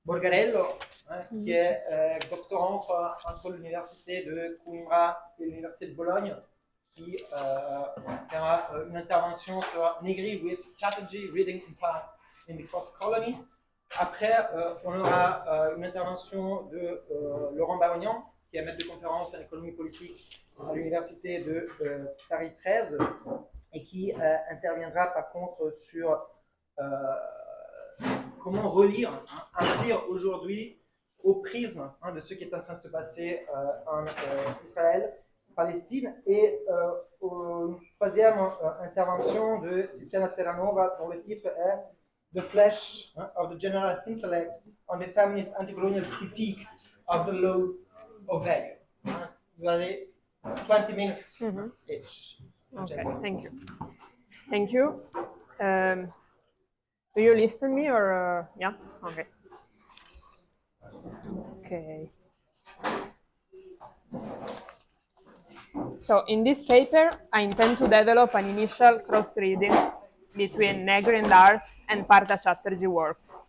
Borgarello, qui est doctorant entre l'université de Coimbra et l'université de Bologne, qui fera une intervention sur Negri with Chatterjee, Reading Empire in the Postcolony. Après, on aura une intervention de Laurent BARONIAN, qui est maître de conférence en économie politique à l'université de Paris 13, et qui interviendra par contre sur comment relire un lire aujourd'hui au prisme de ce qui est en train de se passer en Israël, Palestine, et une troisième intervention de Tiziana Terranova, dont le titre est The Flesh of the General Intellect on the Feminist Anti-Colonial Critique of the Law of Value. Vous avez 20 minutes each. Okay, thank you. Thank you. Do you listen me or yeah? Okay. Okay. So in this paper, I intend to develop an initial cross-reading between Negri and art and Partha Chatterjee works.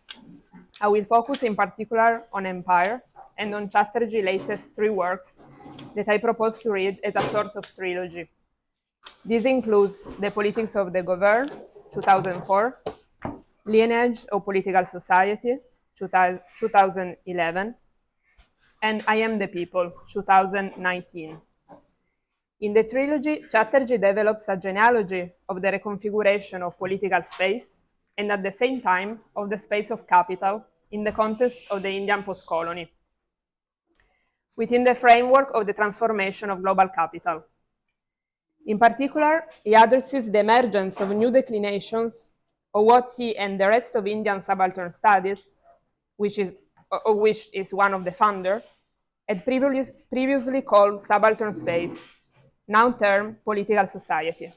I will focus in particular on Empire and on Chatterjee's latest three works that I propose to read as a sort of trilogy. This includes The Politics of the Governed, 2004, Lineage of Political Society, 2011, and I Am the People, 2019. In the trilogy, Chatterjee develops a genealogy of the reconfiguration of political space and at the same time of the space of capital in the context of the Indian postcolony, within the framework of the transformation of global capital. In particular, he addresses the emergence of new declinations of what he and the rest of Indian subaltern studies, which is one of the founders, had previously called subaltern space, now termed political society.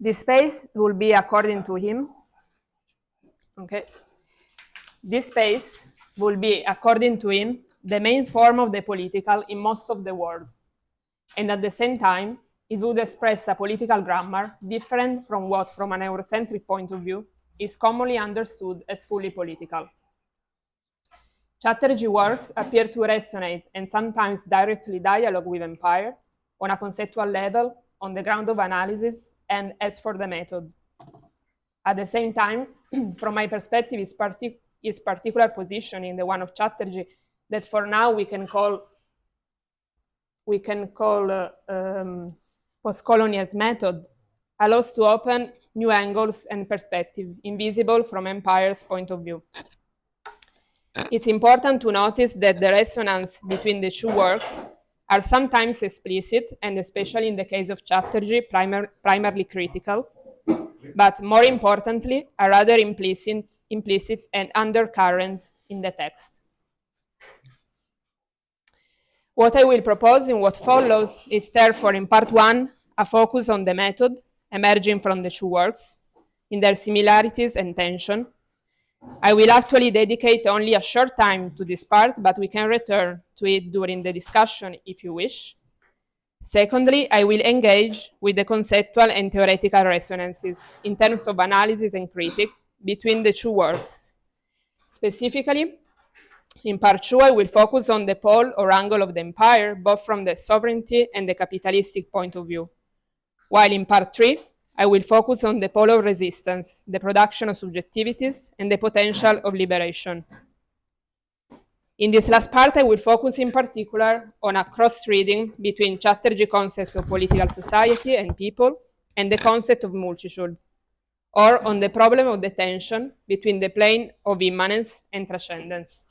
This space will be, according to him, the main form of the political in most of the world. And at the same time, it would express a political grammar different from what, from an Eurocentric point of view, is commonly understood as fully political. Chatterjee works appear to resonate and sometimes directly dialogue with Empire on a conceptual level, on the ground of analysis, and as for the method. At the same time, from my perspective, his particular position in the one of Chatterjee, that for now we can call postcolonial's method, allows to open new angles and perspective invisible from Empire's point of view. It's important to notice that the resonance between the two works are sometimes explicit, and especially in the case of Chatterjee, primarily critical, but more importantly, are rather implicit and undercurrent in the text. What I will propose in what follows is therefore, in part one, a focus on the method emerging from the two works, in their similarities and tension. I will actually dedicate only a short time to this part, but we can return to it during the discussion if you wish. Secondly, I will engage with the conceptual and theoretical resonances in terms of analysis and critique between the two works. Specifically, in part two, I will focus on the pole or angle of the empire, both from the sovereignty and the capitalistic point of view. While in part three, I will focus on the pole of resistance, the production of subjectivities, and the potential of liberation. In this last part, I will focus in particular on a cross-reading between Chatterjee's concept of political society and people and the concept of multitude, or on the problem of the tension between the plane of immanence and transcendence.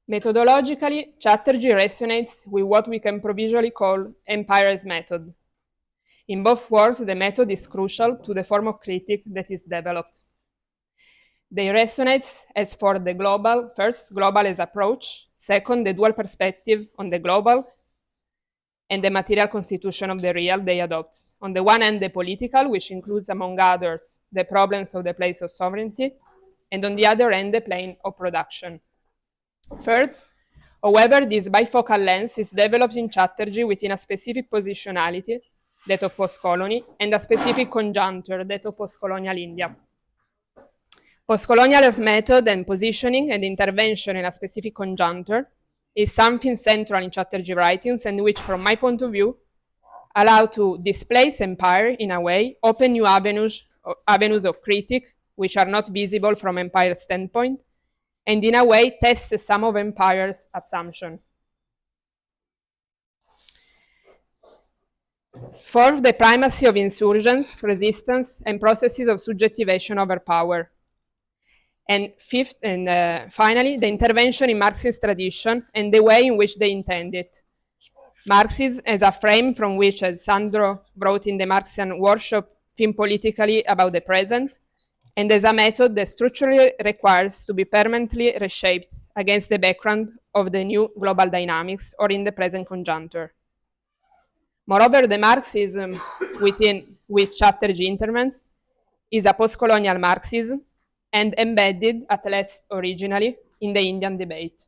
Methodologically, Chatterjee resonates with what we can provisionally call Empire's method. In both works, the method is crucial to the form of critique that is developed. They resonate as for the global, first, global as approach, second, the dual perspective on the global and the material constitution of the real they adopt. On the one hand, the political, which includes, among others, the problems of the place of sovereignty, and on the other hand, the plane of production. Third, however, this bifocal lens is developed in Chatterjee within a specific positionality, that of postcolony, and a specific conjuncture, that of postcolonial India. Postcolonial as method and positioning and intervention in a specific conjuncture is something central in Chatterjee writings and which, from my point of view, allow to displace empire in a way, open new avenues of critique which are not visible from empire standpoint, and in a way test some of empire's assumption. Fourth, the primacy of insurgents, resistance, and processes of subjectivation over power. And fifth, and finally, the intervention in Marxist tradition and the way in which they intend it. Marxism as a frame from which, as Sandro wrote in the Marxian workshop, think politically about the present, and as a method that structurally requires to be permanently reshaped against the background of the new global dynamics or in the present conjuncture. Moreover, the Marxism within which Chatterjee intervenes is a post-colonial Marxism and embedded, at least originally, in the Indian debate.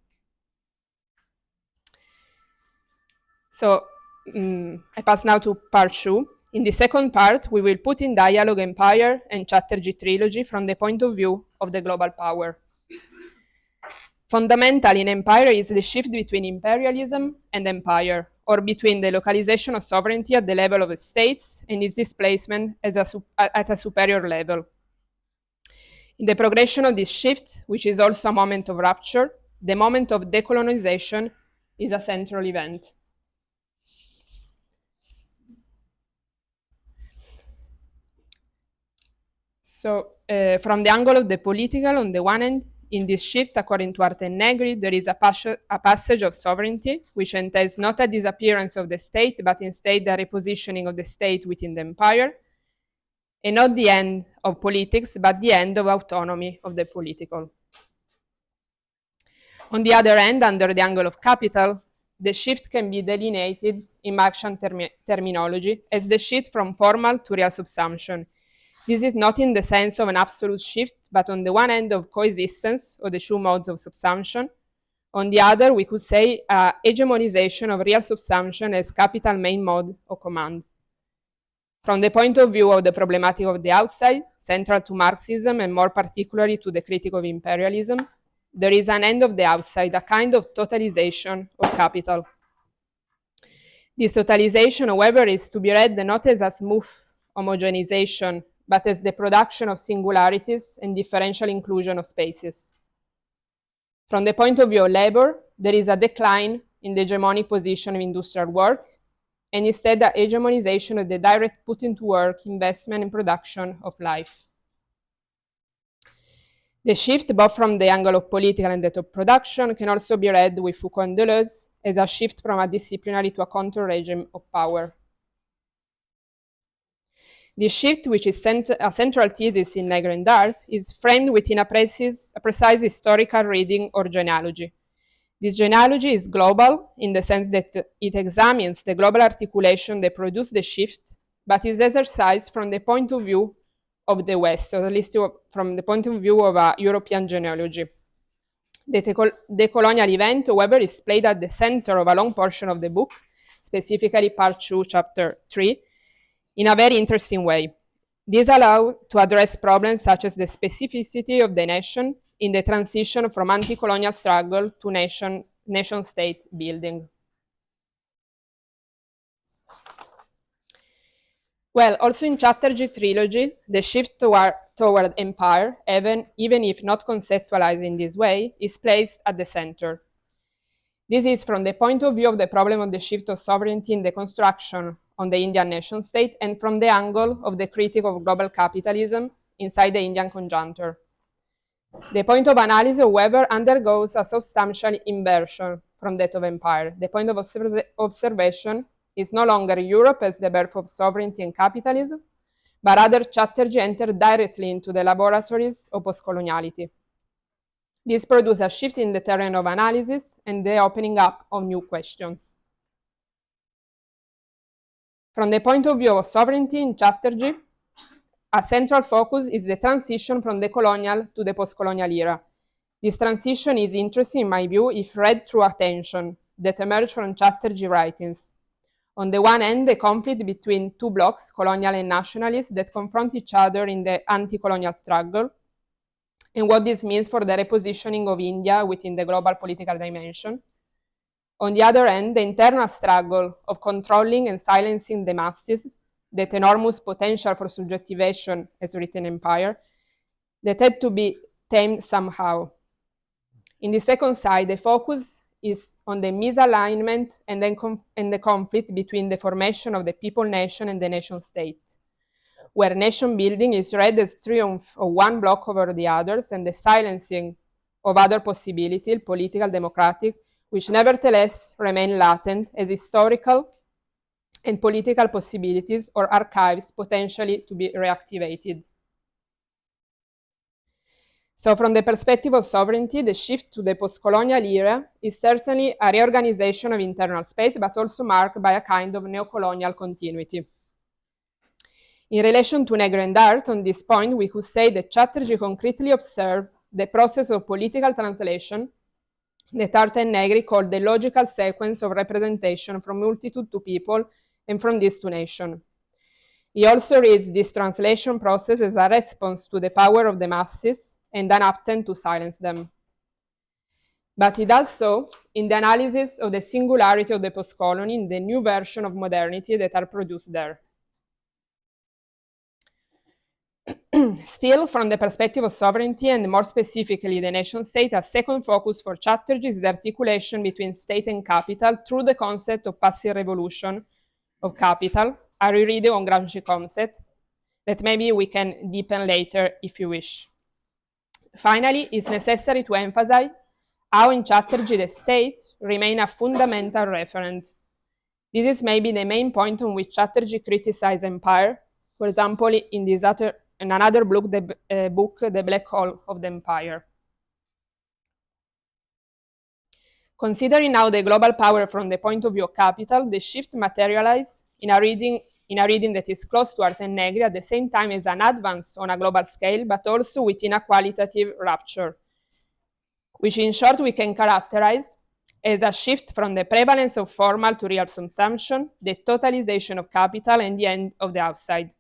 So I pass now to part 2. In the second part, we will put in dialogue Empire and Chatterjee trilogy from the point of view of the global power. Fundamental in Empire is the shift between imperialism and empire, or between the localization of sovereignty at the level of the states and its displacement as at a superior level. In the progression of this shift, which is also a moment of rupture, the moment of decolonization is a central event. So, from the angle of the political, on the one hand, in this shift, according to Arte and Negri, there is a passage of sovereignty, which entails not a disappearance of the state, but instead a repositioning of the state within the empire, and not the end of politics, but the end of autonomy of the political. On the other hand, under the angle of capital, the shift can be delineated in Marxian terminology as the shift from formal to real subsumption. This is not in the sense of an absolute shift, but on the one end of coexistence, or the two modes of subsumption. On the other, we could say hegemonization of real subsumption as capital main mode or command. From the point of view of the problematic of the outside, central to Marxism and more particularly to the critique of imperialism, there is an end of the outside, a kind of totalization of capital. This totalization, however, is to be read not as a smooth homogenization, but as the production of singularities and differential inclusion of spaces. From the point of view of labor, there is a decline in the hegemonic position of industrial work, and instead a hegemonization of the direct put into work, investment, and production of life. The shift, both from the angle of political and that of production, can also be read with Foucault and Deleuze as a shift from a disciplinary to a counter-regime of power. This shift, which is a central thesis in Negri and Art, is framed within a precise historical reading or genealogy. This genealogy is global in the sense that it examines the global articulation that produced the shift, but is exercised from the point of view of the West, or at least from the point of view of a European genealogy. The colonial event, however, is played at the center of a long portion of the book, specifically part 2, chapter 3, in a very interesting way. This allows to address problems such as the specificity of the nation in the transition from anti-colonial struggle to nation-state building. Well, also in Chatterjee trilogy, the shift toward empire, even if not conceptualized in this way, is placed at the center. This is from the point of view of the problem of the shift of sovereignty in the construction on the Indian nation-state, and from the angle of the critique of global capitalism inside the Indian conjuncture. The point of analysis, however, undergoes a substantial inversion from that of empire. The point of observation is no longer Europe as the birth of sovereignty and capitalism, but rather Chatterjee entered directly into the laboratories of postcoloniality. This produced a shift in the terrain of analysis and the opening up of new questions. From the point of view of sovereignty in Chatterjee, a central focus is the transition from the colonial to the post-colonial era. This transition is interesting, in my view, if read through a tension that emerged from Chatterjee writings. On the one hand, the conflict between two blocs, colonial and nationalist, that confront each other in the anti-colonial struggle, and what this means for the repositioning of India within the global political dimension. On the other hand, the internal struggle of controlling and silencing the masses, that enormous potential for subjectivation, as written Empire, that had to be tamed somehow. In the second side, the focus is on the misalignment and the conflict between the formation of the people-nation and the nation-state, where nation building is read as triumph of one bloc over the others and the silencing of other possibilities, political, democratic, which nevertheless remain latent as historical and political possibilities or archives potentially to be reactivated. So from the perspective of sovereignty, the shift to the post-colonial era is certainly a reorganization of internal space, but also marked by a kind of neo-colonial continuity. In relation to Negri and art, on this point, we could say that Chatterjee concretely observed the process of political translation that Art and Negri called the logical sequence of representation from multitude to people and from this to nation. He also reads this translation process as a response to the power of the masses and an attempt to silence them. But he does so in the analysis of the singularity of the postcolony in the new version of modernity that are produced there. Still, from the perspective of sovereignty, and more specifically the nation-state, a second focus for Chatterjee is the articulation between state and capital through the concept of passive revolution of capital, a rereading on Gramsci concept that maybe we can deepen later if you wish. Finally, it's necessary to emphasize how in Chatterjee the state remain a fundamental referent. This is maybe the main point on which Chatterjee criticized Empire, for example, in another book, The Black Hole of the Empire. Considering now the global power from the point of view of capital, the shift materializes in a reading that is close to Art and Negri, at the same time as an advance on a global scale, but also within a qualitative rupture, which in short we can characterize as a shift from the prevalence of formal to real consumption, the totalization of capital, and the end of the outside.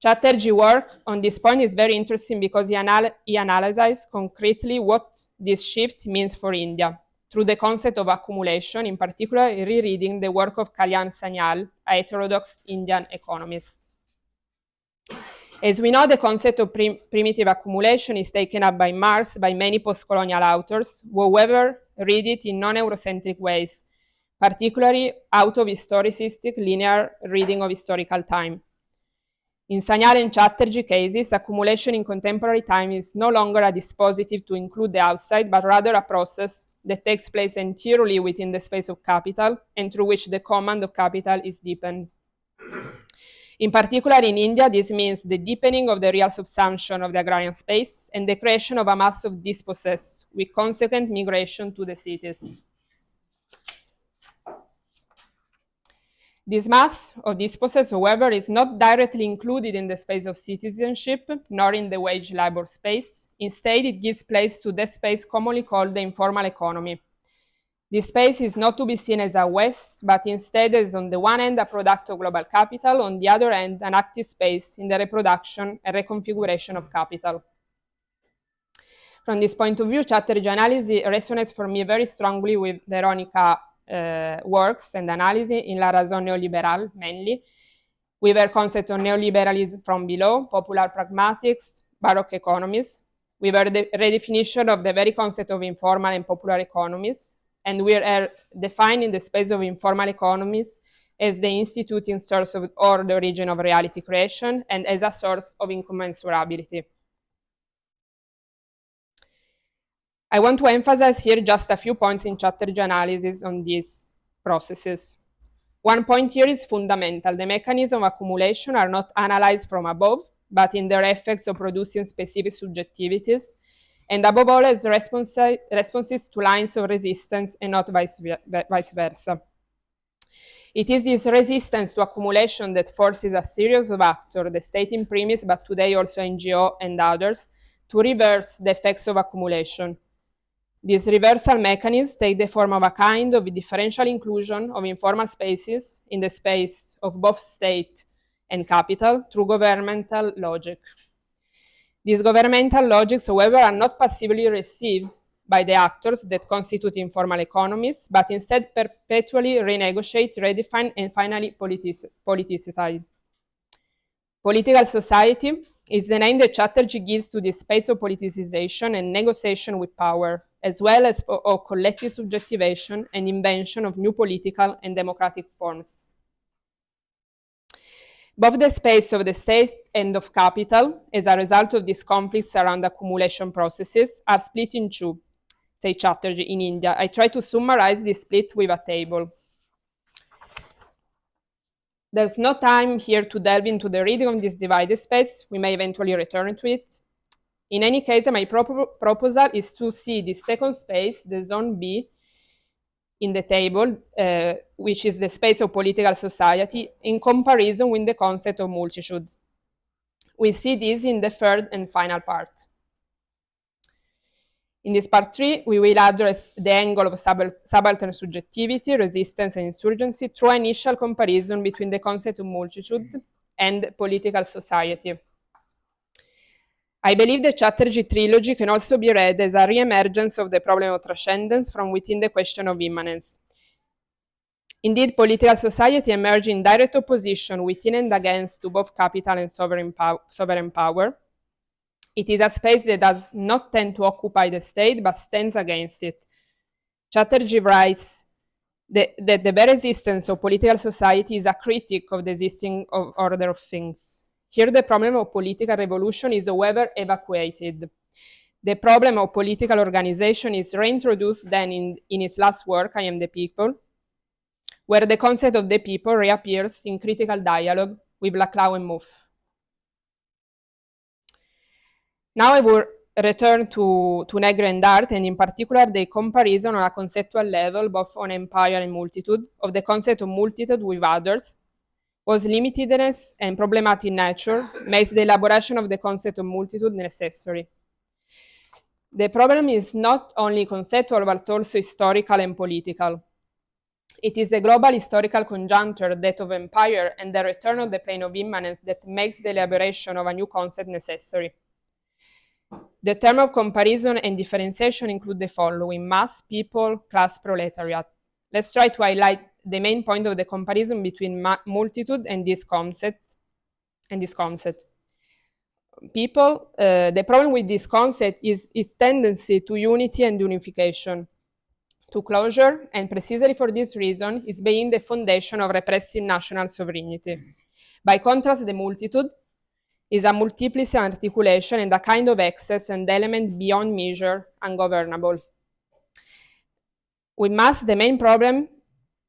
Chatterjee's work on this point is very interesting because he analyzes concretely what this shift means for India through the concept of accumulation, in particular rereading the work of Kalyan Sanyal, a heterodox Indian economist. As we know, the concept of primitive accumulation is taken up by Marx by many post-colonial authors, however, read it in non-Eurocentric ways, particularly out of historicistic linear reading of historical time. In Sanyal and Chatterjee cases, accumulation in contemporary time is no longer a dispositive to include the outside, but rather a process that takes place entirely within the space of capital and through which the command of capital is deepened. In particular, in India, this means the deepening of the real subsumption of the agrarian space and the creation of a mass of dispossessed, with consequent migration to the cities. This mass of dispossessed, however, is not directly included in the space of citizenship, nor in the wage labor space. Instead, it gives place to the space commonly called the informal economy. This space is not to be seen as a waste, but instead as on the one hand a product of global capital, on the other hand an active space in the reproduction and reconfiguration of capital. From this point of view, Chatterjee analysis resonates for me very strongly with Veronica works and analysis in La Raison Néolibérale, mainly, with her concept of neoliberalism from below, popular pragmatics, Baroque economies, with her redefinition of the very concept of informal and popular economies, and we are defining the space of informal economies as the instituting source of, or the origin of reality creation, and as a source of incommensurability. I want to emphasize here just a few points in Chatterjee analysis on these processes. One point here is fundamental. The mechanisms of accumulation are not analyzed from above, but in their effects of producing specific subjectivities, and above all as responses to lines of resistance and not vice versa. It is this resistance to accumulation that forces a series of actors, the state in premise, but today also NGO and others, to reverse the effects of accumulation. These reversal mechanisms take the form of a kind of differential inclusion of informal spaces in the space of both state and capital through governmental logic. These governmental logics, however, are not passively received by the actors that constitute informal economies, but instead perpetually renegotiate, redefine, and finally politicize. Political society is the name that Chatterjee gives to this space of politicization and negotiation with power, as well as of collective subjectivation and invention of new political and democratic forms. Both the space of the state and of capital, as a result of these conflicts around accumulation processes, are split in two, say Chatterjee in India. I try to summarize this split with a table. There's no time here to delve into the reading of this divided space. We may eventually return to it. In any case, my proposal is to see this second space, the zone B, in the table, which is the space of political society, in comparison with the concept of multitude. We see this in the third and final part. In this part 3, we will address the angle of subaltern subjectivity, resistance, and insurgency through initial comparison between the concept of multitude and political society. I believe the Chatterjee trilogy can also be read as a re-emergence of the problem of transcendence from within the question of immanence. Indeed, political society emerge in direct opposition within and against to both capital and sovereign power. It is a space that does not tend to occupy the state, but stands against it. Chatterjee writes that the bare existence of political society is a critique of the existing order of things. Here the problem of political revolution is, however, evacuated. The problem of political organization is reintroduced then in his last work, I Am the People, where the concept of the people reappears in critical dialogue with Laclau and Mouffe. Now I will return to Negri and Dart, and in particular the comparison on a conceptual level, both on empire and multitude, of the concept of multitude with others, whose limitedness and problematic nature makes the elaboration of the concept of multitude necessary. The problem is not only conceptual, but also historical and political. It is the global historical conjuncture, that of empire, and the return of the plane of immanence that makes the elaboration of a new concept necessary. The term of comparison and differentiation include the following: mass, people, class, proletariat. Let's try to highlight the main point of the comparison between multitude and this concept. People, the problem with this concept is its tendency to unity and unification, to closure, and precisely for this reason is being the foundation of repressive national sovereignty. By contrast, the multitude is a multiplicity articulation and a kind of excess and element beyond measure, ungovernable. With mass, the main problem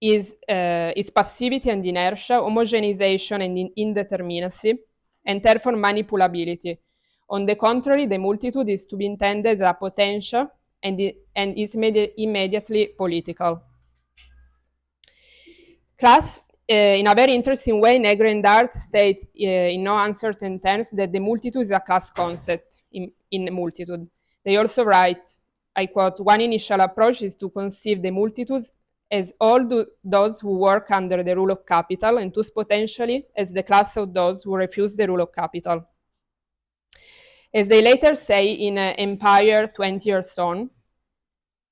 is its passivity and inertia, homogenization and indeterminacy, and therefore manipulability. On the contrary, the multitude is to be intended as a potential and is immediately political. Class, in a very interesting way, Negri and Dart state in no uncertain terms that the multitude is a class concept in multitude. They also write, I quote, "One initial approach is to conceive the multitudes as all those who work under the rule of capital, and thus potentially as the class of those who refuse the rule of capital." As they later say in Empire 20 Years On,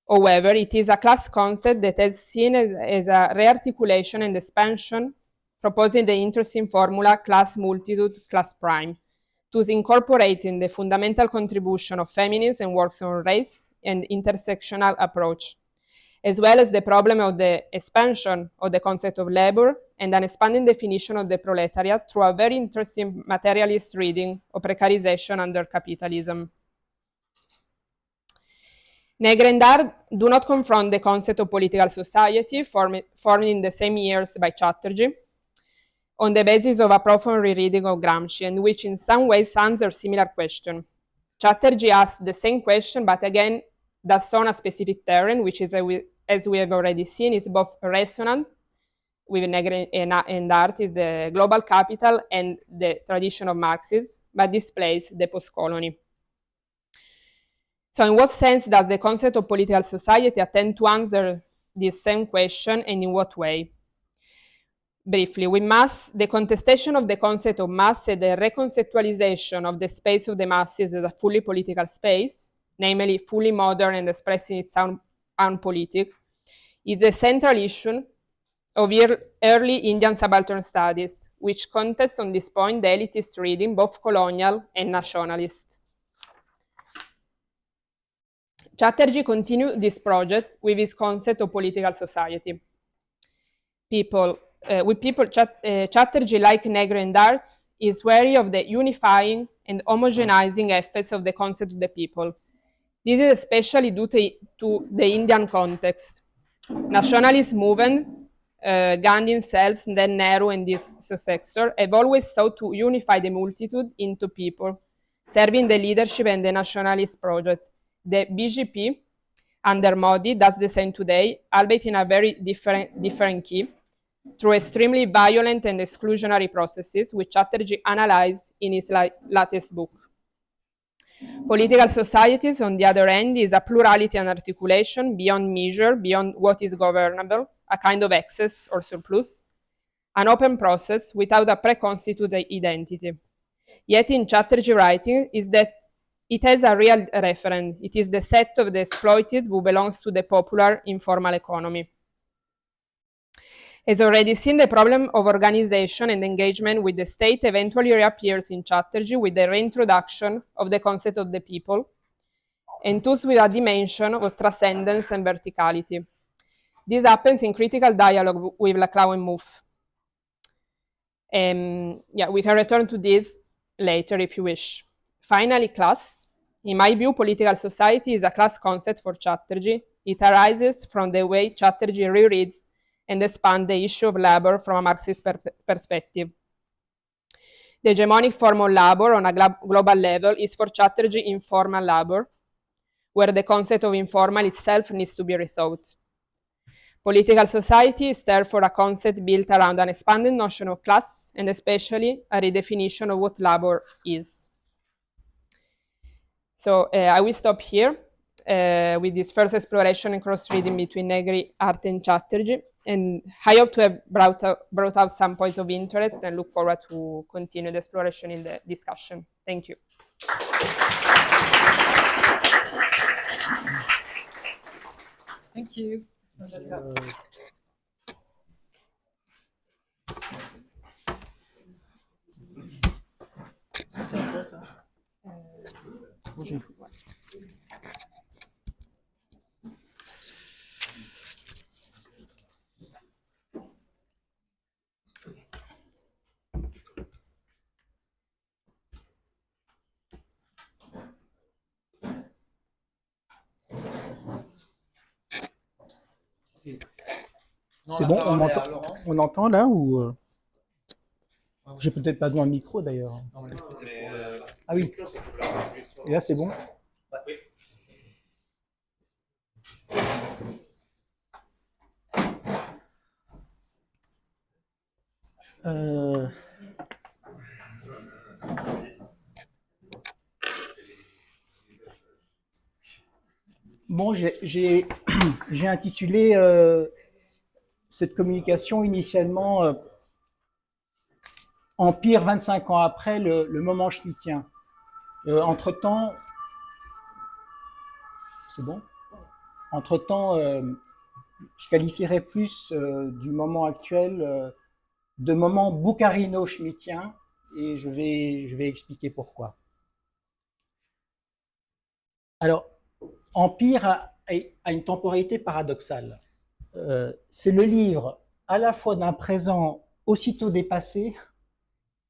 however, it is a class concept that is seen as a rearticulation and expansion, proposing the interesting formula class multitude, class prime, thus incorporating the fundamental contribution of feminism and works on race and intersectional approach, as well as the problem of the expansion of the concept of labor and an expanding definition of the proletariat through a very interesting materialist reading of precarization under capitalism. Negri and Dart do not confront the concept of political society formed in the same years by Chatterjee on the basis of a profound rereading of Gramsci, and which in some ways answers similar question. Chatterjee asked the same question, but again does so on a specific terrain, which is, as we have already seen, is both resonant with Negri and Dart, is the global capital and the tradition of Marxism, but displays the postcolony. So in what sense does the concept of political society attempt to answer this same question, and in what way? briefly, with mass, the contestation of the concept of mass and the reconceptualization of the space of the masses as a fully political space, namely fully modern and expressing its own politic, is the central issue of early Indian subaltern studies, which contest on this point the elitist reading, both colonial and nationalist. Chatterjee continued this project with his concept of political society. Chatterjee, like Negri and Dart, is wary of the unifying and homogenizing effects of the concept of the people. This is especially due to the Indian context. Nationalist movement, Gandhi himself, and then Nehru and his successor, have always sought to unify the multitude into people, serving the leadership and the nationalist project. The BJP, under Modi, does the same today, albeit in a very different key, through extremely violent and exclusionary processes, which Chatterjee analyzed in his latest book. Political societies, on the other hand, is a plurality and articulation beyond measure, beyond what is governable, a kind of excess or surplus, an open process without a preconstituted identity. Yet in Chatterjee writing is that it has a real referent. It is the set of the exploited who belongs to the popular informal economy. As already seen, the problem of organization and engagement with the state eventually reappears in Chatterjee with the reintroduction of the concept of the people, and thus with a dimension of transcendence and verticality. This happens in critical dialogue with Laclau and Mouffe. We can return to this later if you wish. Finally, class. In my view, political society is a class concept for Chatterjee. It arises from the way Chatterjee rereads and expands the issue of labor from a Marxist perspective. The hegemonic form of labor on a global level is for Chatterjee informal labor, where the concept of informal itself needs to be rethought. Political society is therefore a concept built around an expanded notion of class, and especially a redefinition of what labor is. So I will stop here with this first exploration and cross-reading between Negri, Art, and Chatterjee. And I hope to have brought out some points of interest and look forward to continue the exploration in the discussion. Thank you. Thank you, Francesca. C'est quoi ça? Bonjour. C'est bon, on entend là ou j'ai peut-être pas dans le micro d'ailleurs. Ah oui. Et là c'est bon. Bon, j'ai intitulé cette communication initialement Empire 25 ans après le moment schmittien. Entre-temps, c'est bon. Entre-temps, je qualifierais plus du moment actuel de moment boucarino-schmittien, et je vais expliquer pourquoi. Alors, Empire a une temporalité paradoxale. C'est le livre à la fois d'un présent aussitôt dépassé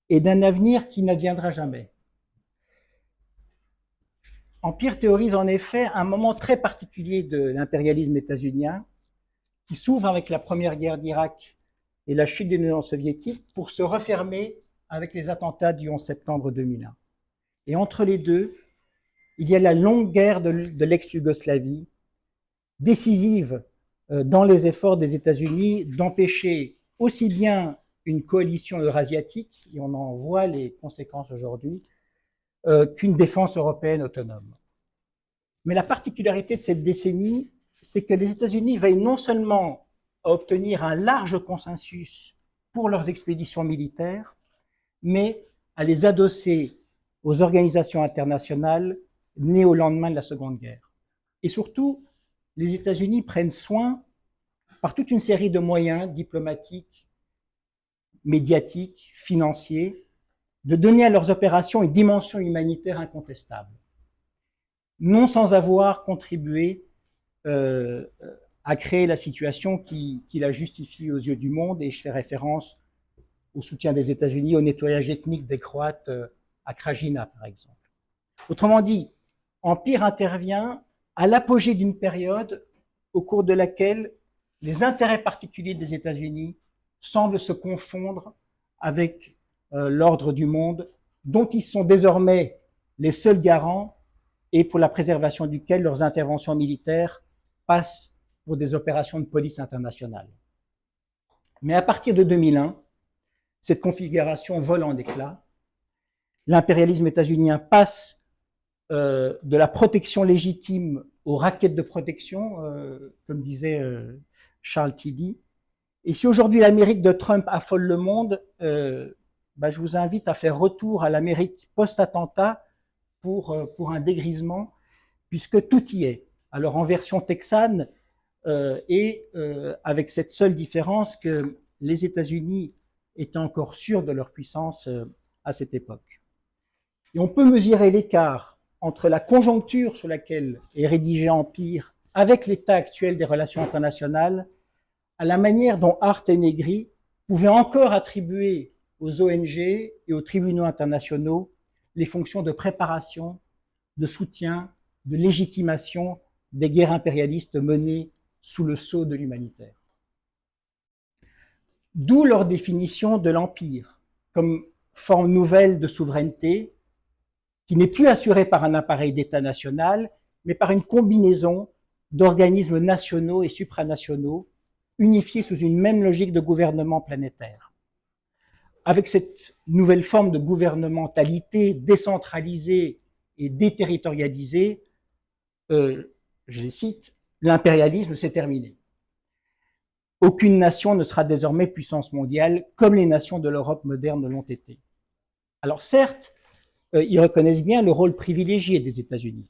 et d'un avenir qui n'adviendra jamais. Empire théorise en effet un moment très particulier de l'impérialisme états-unien qui s'ouvre avec la première guerre d'Irak et la chute de l'Union soviétique pour se refermer avec les attentats du 11 septembre 2001. Et entre les deux, il y a la longue guerre de l'ex-Yougoslavie, décisive dans les efforts des États-Unis d'empêcher aussi bien une coalition eurasiatique, et on en voit les conséquences aujourd'hui, qu'une défense européenne autonome. Mais la particularité de cette décennie, c'est que les États-Unis veillent non seulement à obtenir un large consensus pour leurs expéditions militaires, mais à les adosser aux organisations internationales nées au lendemain de la Seconde Guerre. Et surtout, les États-Unis prennent soin, par toute une série de moyens diplomatiques, médiatiques, financiers, de donner à leurs opérations une dimension humanitaire incontestable, non sans avoir contribué à créer la situation qui la justifie aux yeux du monde, et je fais référence au soutien des États-Unis au nettoyage ethnique des Croates à Krajina, par exemple. Autrement dit, Empire intervient à l'apogée d'une période au cours de laquelle les intérêts particuliers des États-Unis semblent se confondre avec l'ordre du monde, dont ils sont désormais les seuls garants et pour la préservation duquel leurs interventions militaires passent pour des opérations de police internationale. Mais à partir de 2001, cette configuration vole en éclats. L'impérialisme états-unien passe de la protection légitime aux raquettes de protection, comme disait Charles Tilly. Et si aujourd'hui l'Amérique de Trump affole le monde, je vous invite à faire retour à l'Amérique post-attentat pour un dégrisement, puisque tout y est. Alors en version texane, et avec cette seule différence que les États-Unis étaient encore sûrs de leur puissance à cette époque. Et on peut mesurer l'écart entre la conjoncture sur laquelle est rédigé Empire avec l'état actuel des relations internationales, à la manière dont Hart et Negri pouvaient encore attribuer aux ONG et aux tribunaux internationaux les fonctions de préparation, de soutien, de légitimation des guerres impérialistes menées sous le sceau de l'humanitaire. D'où leur définition de l'Empire comme forme nouvelle de souveraineté qui n'est plus assurée par un appareil d'État national, mais par une combinaison d'organismes nationaux et supranationaux unifiés sous une même logique de gouvernement planétaire. Avec cette nouvelle forme de gouvernementalité décentralisée et déterritorialisée, je les cite, l'impérialisme s'est terminé. Aucune nation ne sera désormais puissance mondiale comme les nations de l'Europe moderne l'ont été. Alors certes, ils reconnaissent bien le rôle privilégié des États-Unis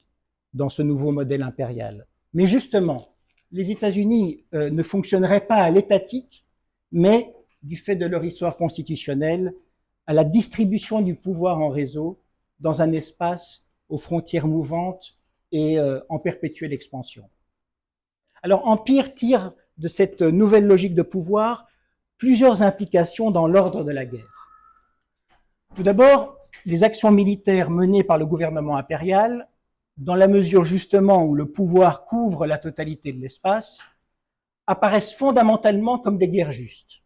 dans ce nouveau modèle impérial. Mais justement, les États-Unis ne fonctionneraient pas à l'étatique, mais du fait de leur histoire constitutionnelle, à la distribution du pouvoir en réseau dans un espace aux frontières mouvantes et en perpétuelle expansion. Alors Empire tire de cette nouvelle logique de pouvoir plusieurs implications dans l'ordre de la guerre. Tout d'abord, les actions militaires menées par le gouvernement impérial, dans la mesure justement où le pouvoir couvre la totalité de l'espace, apparaissent fondamentalement comme des guerres justes,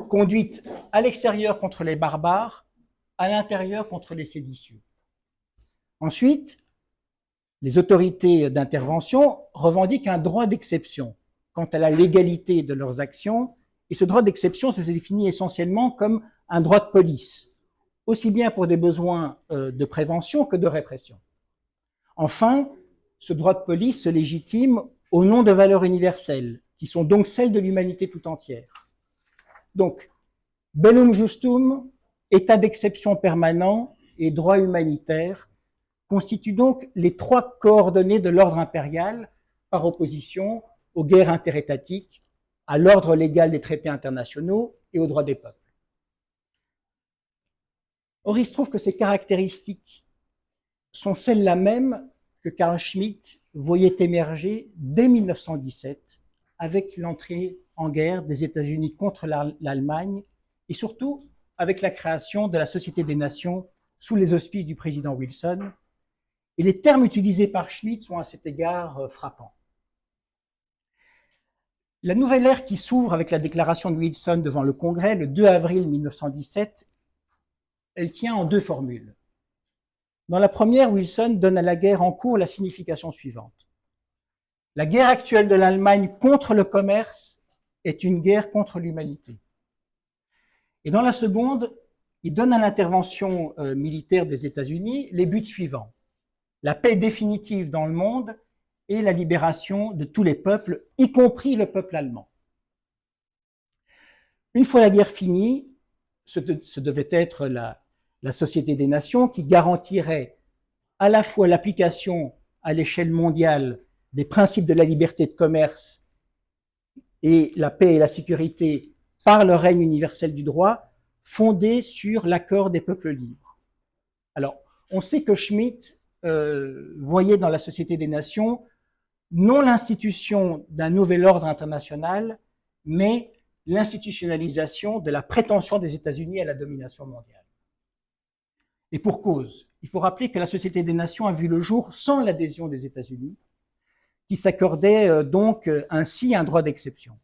conduites à l'extérieur contre les barbares, à l'intérieur contre les séditieux. Ensuite, les autorités d'intervention revendiquent un droit d'exception quant à la légalité de leurs actions, et ce droit d'exception se définit essentiellement comme un droit de police, aussi bien pour des besoins de prévention que de répression. Enfin, ce droit de police se légitime au nom de valeurs universelles, qui sont donc celles de l'humanité tout entière. Donc, bellum justum, état d'exception permanent et droit humanitaire constituent donc les trois coordonnées de l'ordre impérial par opposition aux guerres interétatiques, à l'ordre légal des traités internationaux et aux droits des peuples. Or, il se trouve que ces caractéristiques sont celles-là même que Carl Schmitt voyait émerger dès 1917 avec l'entrée en guerre des États-Unis contre l'Allemagne et surtout avec la création de la Société des Nations sous les auspices du président Wilson. Et les termes utilisés par Schmitt sont à cet égard frappants. La nouvelle ère qui s'ouvre avec la déclaration de Wilson devant le Congrès le 2 avril 1917, elle tient en deux formules. Dans la première, Wilson donne à la guerre en cours la signification suivante. La guerre actuelle de l'Allemagne contre le commerce est une guerre contre l'humanité. Et dans la seconde, il donne à l'intervention militaire des États-Unis les buts suivants. La paix définitive dans le monde et la libération de tous les peuples, y compris le peuple allemand. Une fois la guerre finie, ce devait être la Société des Nations qui garantirait à la fois l'application à l'échelle mondiale des principes de la liberté de commerce et la paix et la sécurité par le règne universel du droit, fondé sur l'accord des peuples libres. Alors, on sait que Schmitt voyait dans la Société des Nations non l'institution d'un nouvel ordre international, mais l'institutionnalisation de la prétention des États-Unis à la domination mondiale. Et pour cause, il faut rappeler que la Société des Nations a vu le jour sans l'adhésion des États-Unis, qui s'accordait donc ainsi un droit d'exception.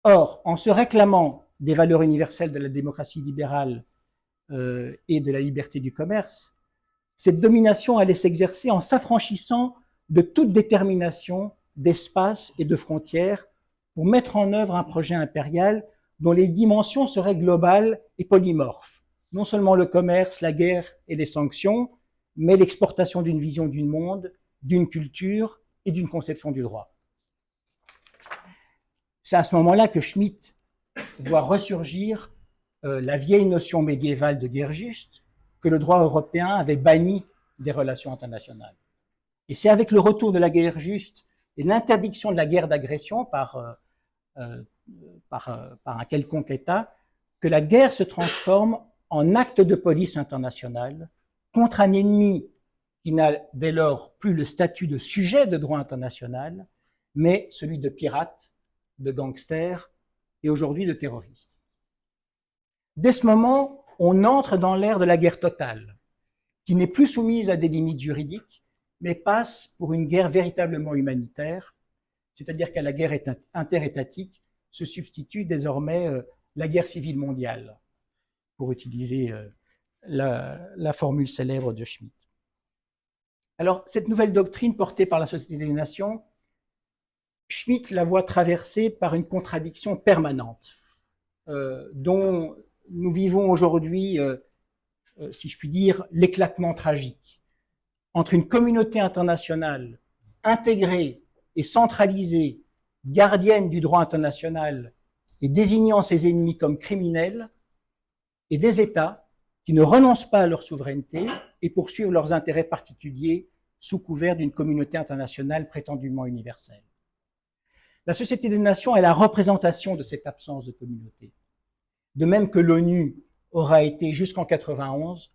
Or, en se réclamant des valeurs universelles de la démocratie libérale et de la liberté du commerce, cette domination allait s'exercer en s'affranchissant de toute détermination d'espace et de frontières pour mettre en œuvre un projet impérial dont les dimensions seraient globales et polymorphes. Non seulement le commerce, la guerre et les sanctions, mais l'exportation d'une vision du monde, d'une culture et d'une conception du droit. C'est à ce moment-là que Schmitt voit ressurgir la vieille notion médiévale de guerre juste que le droit européen avait bannie des relations internationales. Et c'est avec le retour de la guerre juste et l'interdiction de la guerre d'agression par un quelconque État que la guerre se transforme en acte de police internationale contre un ennemi qui n'a dès lors plus le statut de sujet de droit international, mais celui de pirate, de gangster et aujourd'hui de terroriste. Dès ce moment, on entre dans l'ère de la guerre totale, qui n'est plus soumise à des limites juridiques, mais passe pour une guerre véritablement humanitaire, c'est-à-dire qu'à la guerre interétatique se substitue désormais la guerre civile mondiale, pour utiliser la formule célèbre de Schmitt. Alors, cette nouvelle doctrine portée par la Société des Nations, Schmitt la voit traversée par une contradiction permanente, dont nous vivons aujourd'hui, si je puis dire, l'éclatement tragique, entre une communauté internationale intégrée et centralisée, gardienne du droit international et désignant ses ennemis comme criminels, et des États qui ne renoncent pas à leur souveraineté et poursuivent leurs intérêts particuliers sous couvert d'une communauté internationale prétendument universelle. La Société des Nations est la représentation de cette absence de communauté. De même que l'ONU aura été jusqu'en 91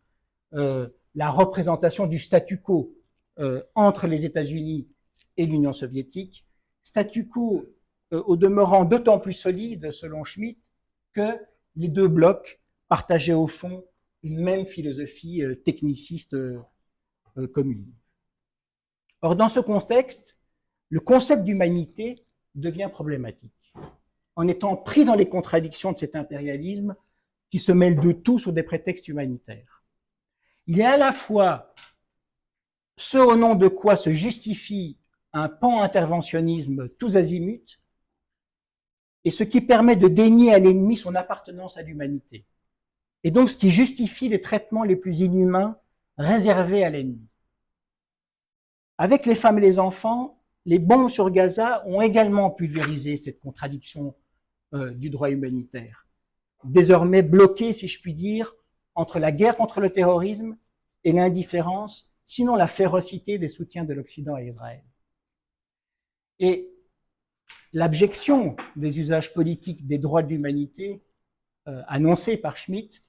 la représentation du statu quo entre les États-Unis et l'Union soviétique, statu quo au demeurant d'autant plus solide, selon Schmitt, que les deux blocs partageaient au fond une même philosophie techniciste commune. Or, dans ce contexte, le concept d'humanité devient problématique, en étant pris dans les contradictions de cet impérialisme qui se mêle de tout sous des prétextes humanitaires. Il est à la fois ce au nom de quoi se justifie un pan-interventionnisme tous azimuts et ce qui permet de dénier à l'ennemi son appartenance à l'humanité. Et donc ce qui justifie les traitements les plus inhumains réservés à l'ennemi. Avec les femmes et les enfants, les bombes sur Gaza ont également pulvérisé cette contradiction du droit humanitaire, désormais bloquée, si je puis dire, entre la guerre contre le terrorisme et l'indifférence, sinon la férocité des soutiens de l'Occident à Israël. Et l'abjection des usages politiques des droits de l'humanité annoncés par Schmitt,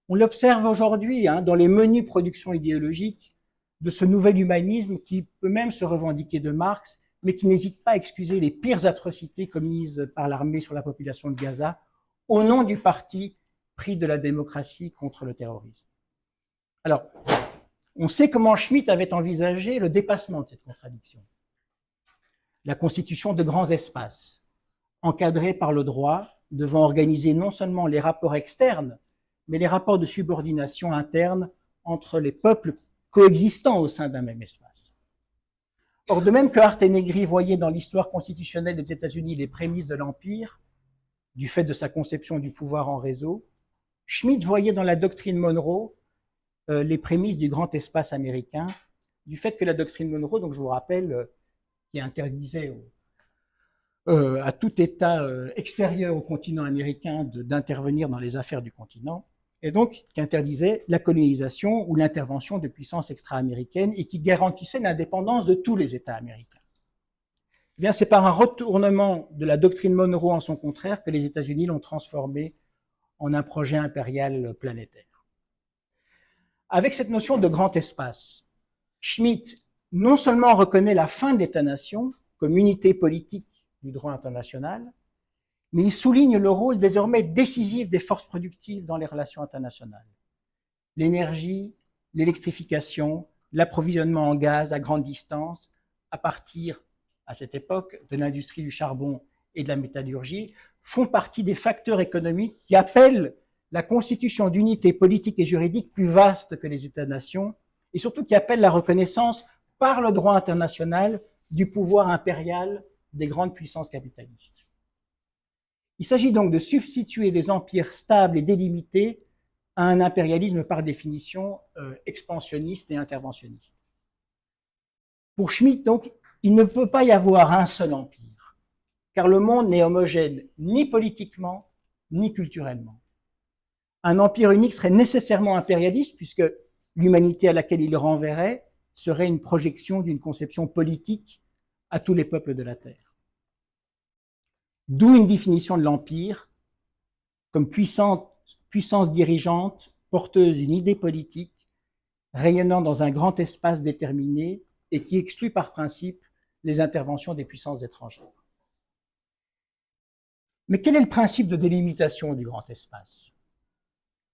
on l'observe aujourd'hui dans les menues productions idéologiques de ce nouvel humanisme qui peut même se revendiquer de Marx, mais qui n'hésite pas à excuser les pires atrocités commises par l'armée sur la population de Gaza au nom du parti pris de la démocratie contre le terrorisme. Alors, on sait comment Schmitt avait envisagé le dépassement de cette contradiction. La constitution de grands espaces, encadrés par le droit, devant organiser non seulement les rapports externes, mais les rapports de subordination interne entre les peuples coexistant au sein d'un même espace. Or, de même que Hart et Negri voyaient dans l'histoire constitutionnelle des États-Unis les prémices de l'Empire, du fait de sa conception du pouvoir en réseau, Schmitt voyait dans la doctrine Monroe les prémices du grand espace américain, du fait que la doctrine Monroe, donc je vous rappelle, qui interdisait à tout État extérieur au continent américain d'intervenir dans les affaires du continent, et donc qui interdisait la colonisation ou l'intervention de puissances extra-américaines et qui garantissait l'indépendance de tous les États américains. Eh bien, c'est par un retournement de la doctrine Monroe en son contraire que les États-Unis l'ont transformé en un projet impérial planétaire. Avec cette notion de grand espace, Schmitt non seulement reconnaît la fin de l'État-nation comme unité politique du droit international, mais il souligne le rôle désormais décisif des forces productives dans les relations internationales. L'énergie, l'électrification, l'approvisionnement en gaz à grande distance, à partir, à cette époque, de l'industrie du charbon et de la métallurgie, font partie des facteurs économiques qui appellent la constitution d'unités politiques et juridiques plus vastes que les États-nations, et surtout qui appellent la reconnaissance par le droit international du pouvoir impérial des grandes puissances capitalistes. Il s'agit donc de substituer des empires stables et délimités à un impérialisme par définition expansionniste et interventionniste. Pour Schmitt, donc, il ne peut pas y avoir un seul empire, car le monde n'est homogène ni politiquement ni culturellement. Un empire unique serait nécessairement impérialiste, puisque l'humanité à laquelle il renverrait serait une projection d'une conception politique à tous les peuples de la Terre. D'où une définition de l'empire comme puissance dirigeante, porteuse d'une idée politique, rayonnant dans un grand espace déterminé et qui exclut par principe les interventions des puissances étrangères. Mais quel est le principe de délimitation du grand espace?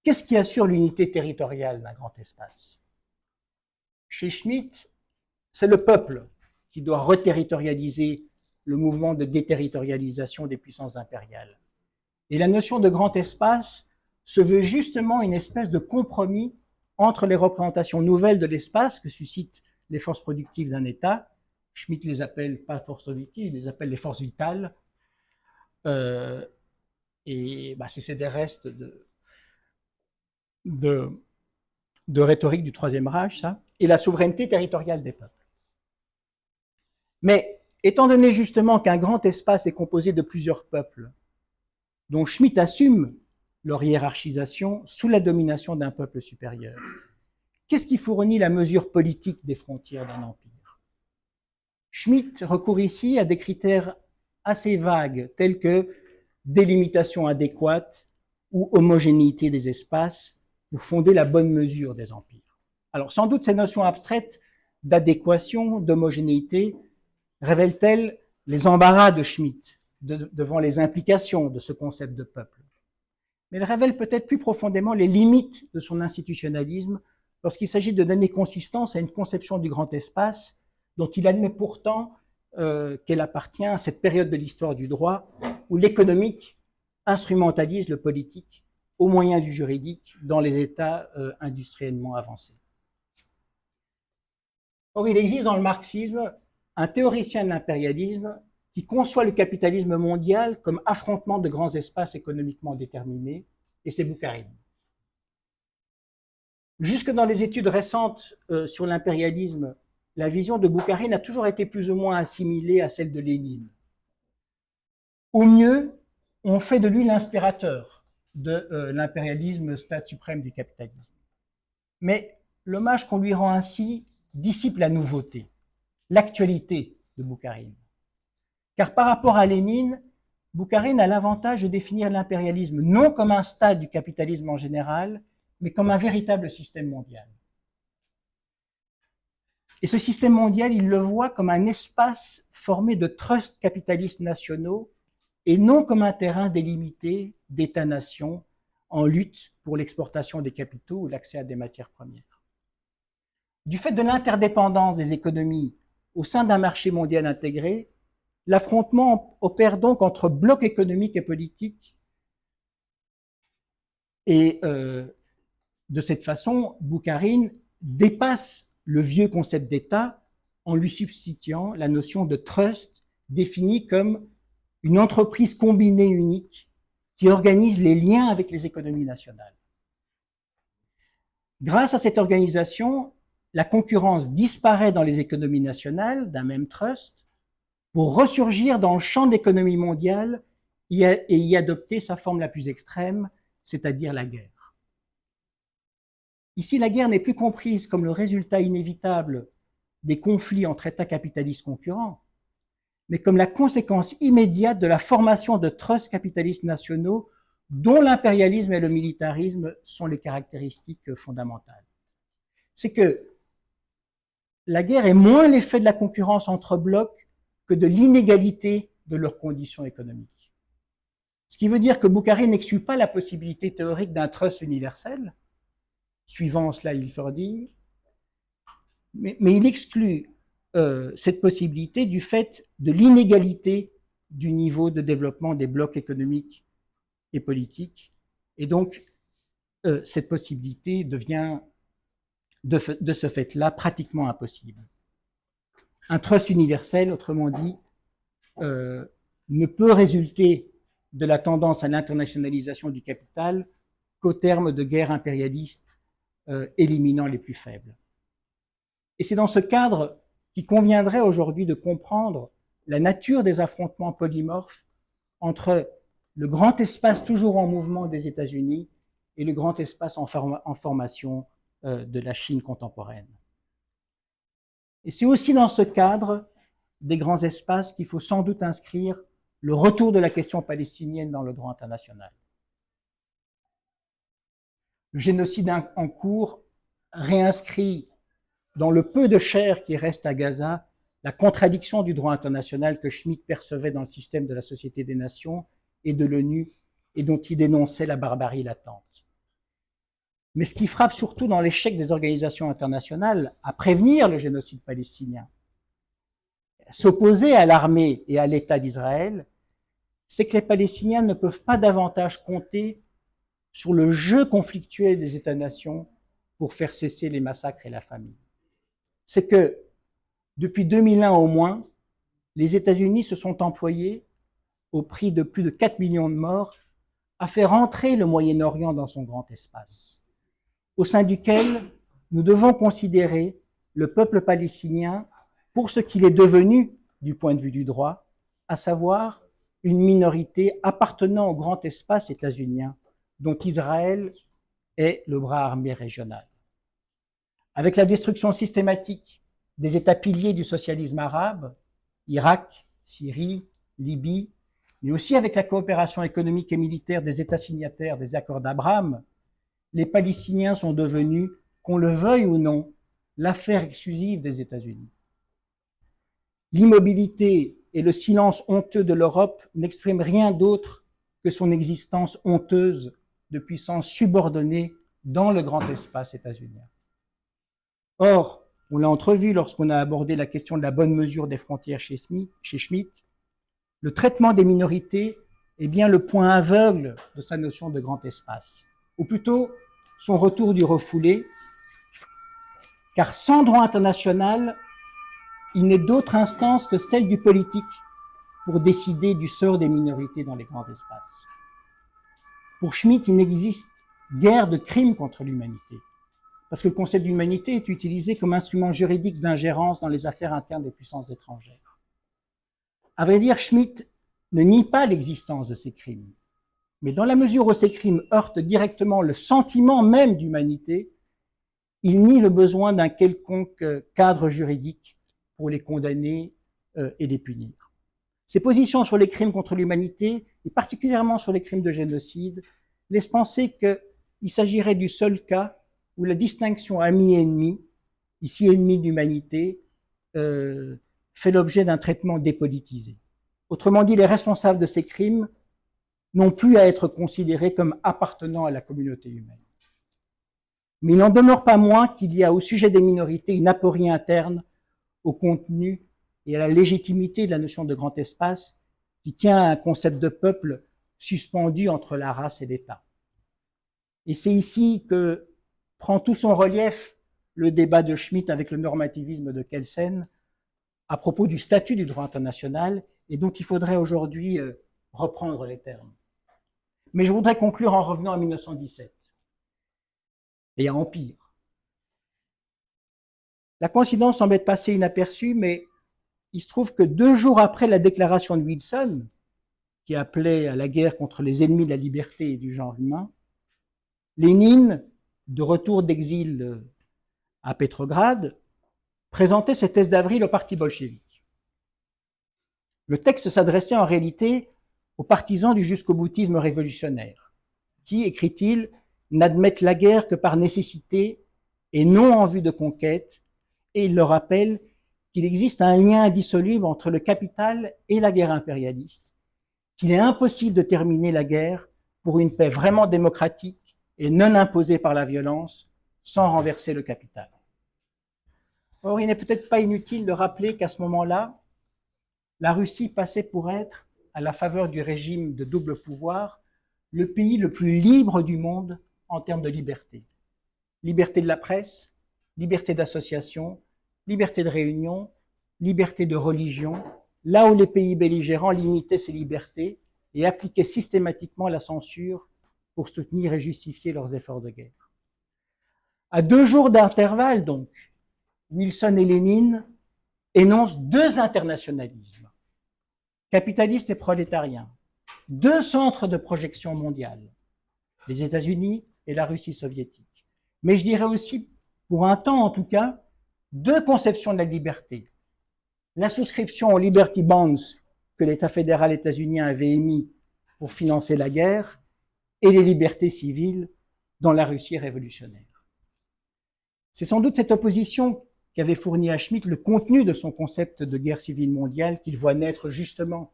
Qu'est-ce qui assure l'unité territoriale d'un grand espace? Chez Schmitt, c'est le peuple qui doit reterritorialiser le mouvement de déterritorialisation des puissances impériales. Et la notion de grand espace se veut justement une espèce de compromis entre les représentations nouvelles de l'espace que suscitent les forces productives d'un État. Schmitt les appelle pas forces productives, il les appelle les forces vitales. C'est des restes de rhétorique du Troisième Reich, ça, et la souveraineté territoriale des peuples. Mais étant donné justement qu'un grand espace est composé de plusieurs peuples, dont Schmitt assume leur hiérarchisation sous la domination d'un peuple supérieur, qu'est-ce qui fournit la mesure politique des frontières d'un empire? Schmitt recourt ici à des critères assez vagues, tels que délimitation adéquate ou homogénéité des espaces, pour fonder la bonne mesure des empires. Alors, sans doute, ces notions abstraites d'adéquation, d'homogénéité, révèlent-elles les embarras de Schmitt devant les implications de ce concept de peuple. Mais elles révèlent peut-être plus profondément les limites de son institutionnalisme lorsqu'il s'agit de donner consistance à une conception du grand espace dont il admet pourtant qu'elle appartient à cette période de l'histoire du droit où l'économique instrumentalise le politique au moyen du juridique dans les États industriellement avancés. Or, il existe dans le marxisme un théoricien de l'impérialisme qui conçoit le capitalisme mondial comme affrontement de grands espaces économiquement déterminés, et c'est Boukharine. Jusque dans les études récentes sur l'impérialisme, la vision de Boukharine a toujours été plus ou moins assimilée à celle de Lénine. Au mieux, on fait de lui l'inspirateur de l'impérialisme, stade suprême du capitalisme. Mais l'hommage qu'on lui rend ainsi dissipe la nouveauté, l'actualité de Boukharine. Car par rapport à Lénine, Boukharine a l'avantage de définir l'impérialisme non comme un stade du capitalisme en général, mais comme un véritable système mondial. Et ce système mondial, il le voit comme un espace formé de trusts capitalistes nationaux et non comme un terrain délimité d'États-nations en lutte pour l'exportation des capitaux ou l'accès à des matières premières. Du fait de l'interdépendance des économies au sein d'un marché mondial intégré, l'affrontement opère donc entre blocs économiques et politiques et de cette façon, Boukharine dépasse le vieux concept d'État en lui substituant la notion de trust définie comme une entreprise combinée unique qui organise les liens avec les économies nationales. Grâce à cette organisation, la concurrence disparaît dans les économies nationales d'un même trust pour ressurgir dans le champ de l'économie mondiale et y adopter sa forme la plus extrême, c'est-à-dire la guerre. Ici, la guerre n'est plus comprise comme le résultat inévitable des conflits entre États capitalistes concurrents, mais comme la conséquence immédiate de la formation de trusts capitalistes nationaux dont l'impérialisme et le militarisme sont les caractéristiques fondamentales. C'est que la guerre est moins l'effet de la concurrence entre blocs que de l'inégalité de leurs conditions économiques. Ce qui veut dire que Bukhari n'exclut pas la possibilité théorique d'un trust universel, suivant Slahil-Fording, mais il exclut cette possibilité du fait de l'inégalité du niveau de développement des blocs économiques et politiques. Et donc, cette possibilité devient, de ce fait-là, pratiquement impossible. Un trust universel, autrement dit, ne peut résulter de la tendance à l'internationalisation du capital qu'au terme de guerres impérialistes éliminant les plus faibles. Et c'est dans ce cadre qu'il conviendrait aujourd'hui de comprendre la nature des affrontements polymorphes entre le grand espace toujours en mouvement des États-Unis et le grand espace en formation de la Chine contemporaine. Et c'est aussi dans ce cadre des grands espaces qu'il faut sans doute inscrire le retour de la question palestinienne dans le droit international. Le génocide en cours réinscrit dans le peu de chair qui reste à Gaza la contradiction du droit international que Schmitt percevait dans le système de la Société des Nations et de l'ONU et dont il dénonçait la barbarie latente. Mais ce qui frappe surtout dans l'échec des organisations internationales à prévenir le génocide palestinien, s'opposer à l'armée et à l'État d'Israël, c'est que les Palestiniens ne peuvent pas davantage compter sur le jeu conflictuel des États-nations pour faire cesser les massacres et la famine. C'est que, depuis 2001 au moins, les États-Unis se sont employés, au prix de plus de 4 millions de morts, à faire entrer le Moyen-Orient dans son grand espace, au sein duquel nous devons considérer le peuple palestinien pour ce qu'il est devenu du point de vue du droit, à savoir une minorité appartenant au grand espace états-unien, dont Israël est le bras armé régional. Avec la destruction systématique des États piliers du socialisme arabe, Irak, Syrie, Libye, mais aussi avec la coopération économique et militaire des États signataires des accords d'Abraham, les Palestiniens sont devenus, qu'on le veuille ou non, l'affaire exclusive des États-Unis. L'immobilité et le silence honteux de l'Europe n'expriment rien d'autre que son existence honteuse de puissance subordonnée dans le grand espace états-unien. Or, on l'a entrevu lorsqu'on a abordé la question de la bonne mesure des frontières chez Schmitt, le traitement des minorités est bien le point aveugle de sa notion de grand espace, ou plutôt son retour du refoulé, car sans droit international, il n'est d'autre instance que celle du politique pour décider du sort des minorités dans les grands espaces. Pour Schmitt, il n'existe guère de crime contre l'humanité, parce que le concept d'humanité est utilisé comme instrument juridique d'ingérence dans les affaires internes des puissances étrangères. À vrai dire, Schmitt ne nie pas l'existence de ces crimes, mais dans la mesure où ces crimes heurtent directement le sentiment même d'humanité, il nie le besoin d'un quelconque cadre juridique pour les condamner et les punir. Ses positions sur les crimes contre l'humanité, et particulièrement sur les crimes de génocide, laissent penser qu'il s'agirait du seul cas où la distinction ami-ennemi, ici ennemi de l'humanité, fait l'objet d'un traitement dépolitisé. Autrement dit, les responsables de ces crimes n'ont plus à être considérés comme appartenant à la communauté humaine. Mais il n'en demeure pas moins qu'il y a au sujet des minorités une aporie interne au contenu et à la légitimité de la notion de grand espace qui tient à un concept de peuple suspendu entre la race et l'État. Et c'est ici que prend tout son relief le débat de Schmitt avec le normativisme de Kelsen à propos du statut du droit international, et donc il faudrait aujourd'hui reprendre les termes. Mais je voudrais conclure en revenant à 1917 et à Empire. La coïncidence semble être passée inaperçue, mais il se trouve que 2 jours après la déclaration de Wilson, qui appelait à la guerre contre les ennemis de la liberté et du genre humain, Lénine, de retour d'exil à Pétrograd, présentait ses thèses d'avril au parti bolchevique. Le texte s'adressait en réalité aux partisans du jusqu'au-boutisme révolutionnaire, qui, écrit-il, n'admettent la guerre que par nécessité et non en vue de conquête, et il leur rappelle qu'il existe un lien indissoluble entre le capital et la guerre impérialiste, qu'il est impossible de terminer la guerre pour une paix vraiment démocratique et non imposée par la violence, sans renverser le capital. Or, il n'est peut-être pas inutile de rappeler qu'à ce moment-là, la Russie passait pour être, à la faveur du régime de double pouvoir, le pays le plus libre du monde en termes de liberté. Liberté de la presse, liberté d'association, liberté de réunion, liberté de religion, là où les pays belligérants limitaient ces libertés et appliquaient systématiquement la censure pour soutenir et justifier leurs efforts de guerre. À 2 jours d'intervalle, donc, Wilson et Lénine énoncent 2 internationalismes, capitalistes et prolétariens, 2 centres de projection mondiale, les États-Unis et la Russie soviétique. Mais je dirais aussi, pour un temps en tout cas, 2 conceptions de la liberté. La souscription aux Liberty Bonds que l'État fédéral états-unien avait émis pour financer la guerre et les libertés civiles dans la Russie révolutionnaire. C'est sans doute cette opposition qui avait fourni à Schmitt le contenu de son concept de guerre civile mondiale qu'il voit naître justement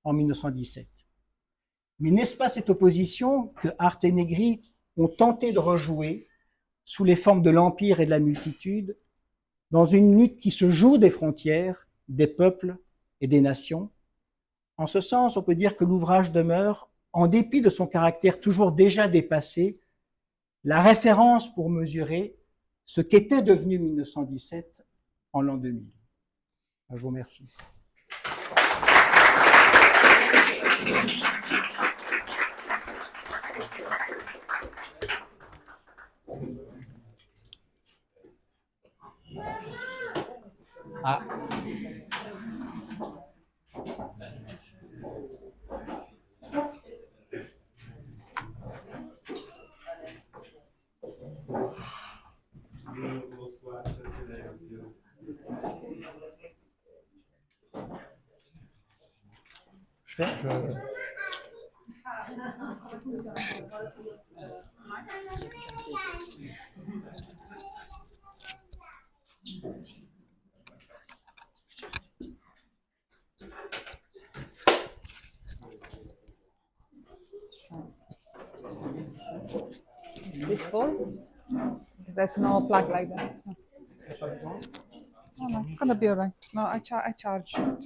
en 1917. Mais n'est-ce pas cette opposition que Hart et Negri ont tenté de rejouer sous les formes de l'empire et de la multitude dans une lutte qui se joue des frontières, des peuples et des nations? En ce sens, on peut dire que l'ouvrage demeure, en dépit de son caractère toujours déjà dépassé, la référence pour mesurer ce qu'était devenu 1917 en l'an 2000. Je vous remercie. Ah. This full? There's no plug like that. No, no, it's gonna be alright. No, I charge it.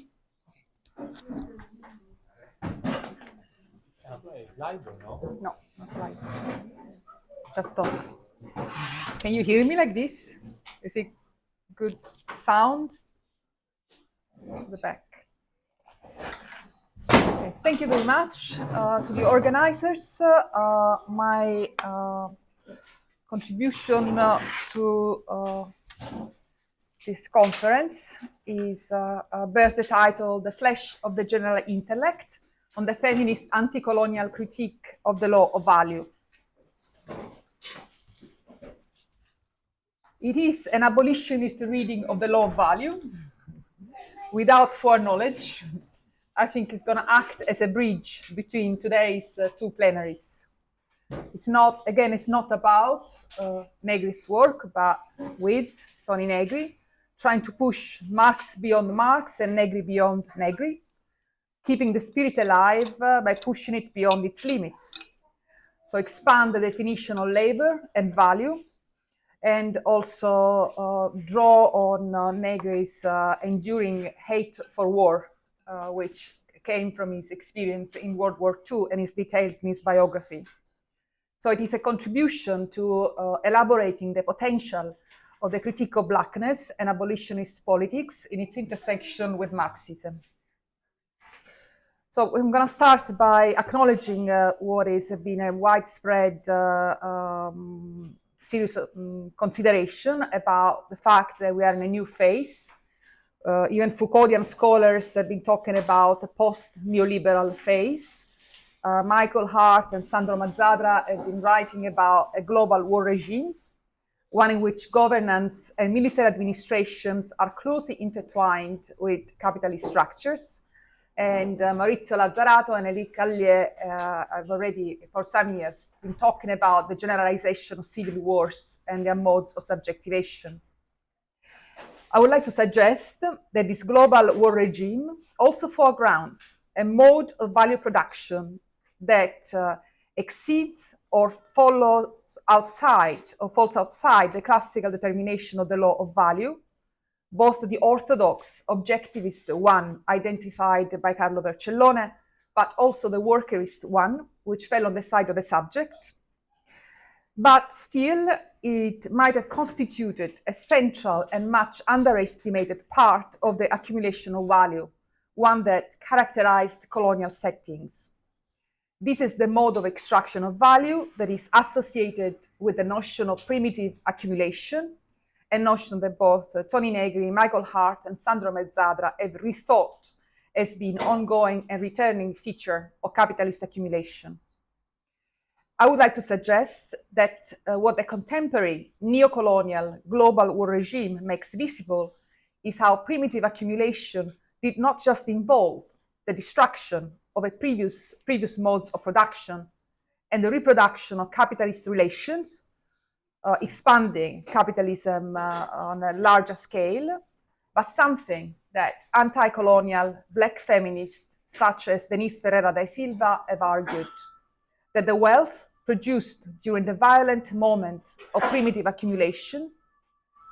Slide or no? No, no slide. Just talk. Can you hear me like this? Is it good sound? The back. Okay, thank you very much to the organizers. My contribution to this conference is bears the title "The Flesh of the General Intellect on the Feminist Anti-Colonial Critique of the Law of Value." It is an abolitionist reading of the law of value without foreknowledge. I think it's going to act as a bridge between today's 2 plenaries. It's not, again, it's not about Negri's work, but with Tony Negri, trying to push Marx beyond Marx and Negri beyond Negri, keeping the spirit alive by pushing it beyond its limits. So expand the definition of labor and value, and also draw on Negri's enduring hate for war, which came from his experience in World War II and is detailed in his biography. So it is a contribution to elaborating the potential of the critique of blackness and abolitionist politics in its intersection with Marxism. So I'm going to start by acknowledging what has been a widespread serious consideration about the fact that we are in a new phase Even Foucauldian scholars have been talking about a post-neoliberal phase. Michael Hart and Sandro Mazzadra have been writing about a global war regime, one in which governance and military administrations are closely intertwined with capitalist structures. And Maurizio Lazzarato and Eric Callier have already, for some years, been talking about the generalization of civil wars and their modes of subjectivation. I would like to suggest that this global war regime also foregrounds a mode of value production that exceeds or falls outside the classical determination of the law of value, both the orthodox objectivist one identified by Carlo Vercellone, but also the workerist one, which fell on the side of the subject. But still, it might have constituted a central and much underestimated part of the accumulation of value, one that characterized colonial settings. This is the mode of extraction of value that is associated with the notion of primitive accumulation, a notion that both Tony Negri, Michael Hart, and Sandro Mazzadra have rethought as being ongoing and returning feature of capitalist accumulation. I would like to suggest that what the contemporary neo-colonial global war regime makes visible is how primitive accumulation did not just involve the destruction of a previous modes of production and the reproduction of capitalist relations, expanding capitalism on a larger scale, but something that anti-colonial black feminists such as Denise Ferreira da Silva have argued, that the wealth produced during the violent moment of primitive accumulation,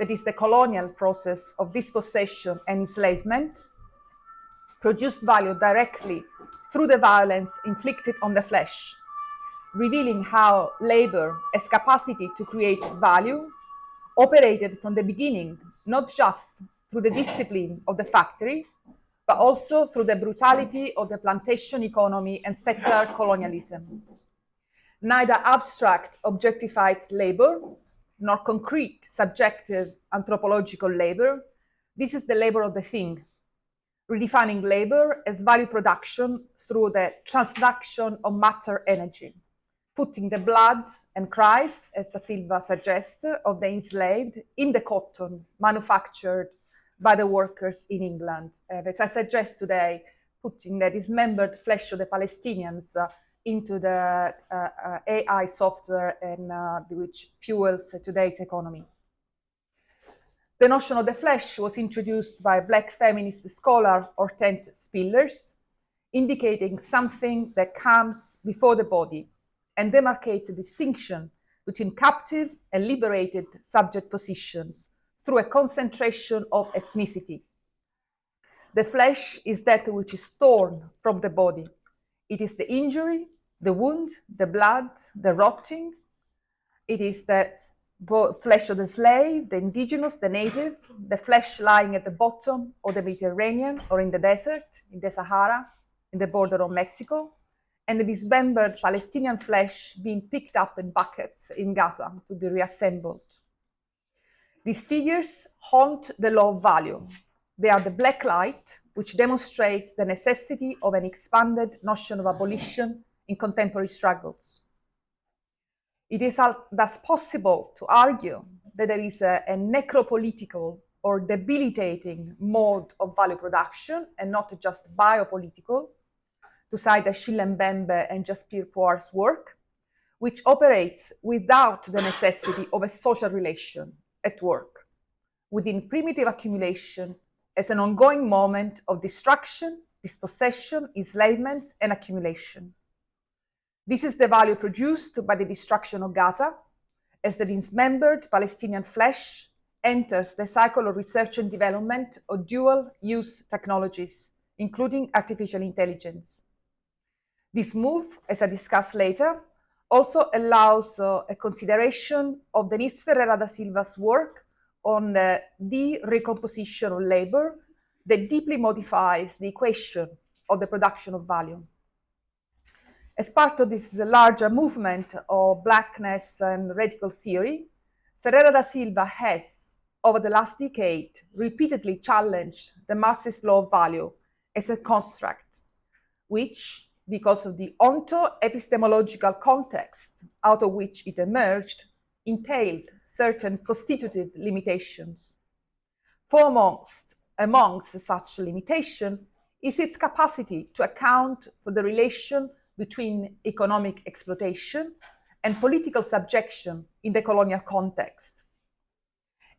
that is the colonial process of dispossession and enslavement, produced value directly through the violence inflicted on the flesh, revealing how labor as capacity to create value operated from the beginning, not just through the discipline of the factory, but also through the brutality of the plantation economy and settler colonialism. Neither abstract objectified labor, nor concrete subjective anthropological labor, this is the labor of the thing, redefining labor as value production through the transduction of matter energy, putting the blood and cries, as da Silva suggests, of the enslaved in the cotton manufactured by the workers in England. And as I suggest today, putting the dismembered flesh of the Palestinians into the AI software and which fuels today's economy. The notion of the flesh was introduced by black feminist scholar Hortense Spillers, indicating something that comes before the body and demarcates a distinction between captive and liberated subject positions through a concentration of ethnicity. The flesh is that which is torn from the body. It is the injury, the wound, the blood, the rotting. It is the flesh of the slave, the indigenous, the native, the flesh lying at the bottom of the Mediterranean or in the desert, in the Sahara, in the border of Mexico, and the dismembered Palestinian flesh being picked up in buckets in Gaza to be reassembled. These figures haunt the law of value. They are the black light, which demonstrates the necessity of an expanded notion of abolition in contemporary struggles. It is thus possible to argue that there is a necropolitical or debilitating mode of value production and not just biopolitical, to cite Achille Mbembe and Jaspir Poir's work, which operates without the necessity of a social relation at work, within primitive accumulation as an ongoing moment of destruction, dispossession, enslavement, and accumulation. This is the value produced by the destruction of Gaza, as the dismembered Palestinian flesh enters the cycle of research and development of dual-use technologies, including artificial intelligence. This move, as I discuss later, also allows a consideration of Denise Ferreira da Silva's work on the recomposition of labor that deeply modifies the equation of the production of value. As part of this larger movement of blackness and radical theory, Ferreira da Silva has, over the last decade repeatedly challenged the Marxist law of value as a construct, which, because of the onto-epistemological context out of which it emerged, entailed certain constitutive limitations. Foremost amongst such limitations is its capacity to account for the relation between economic exploitation and political subjection in the colonial context.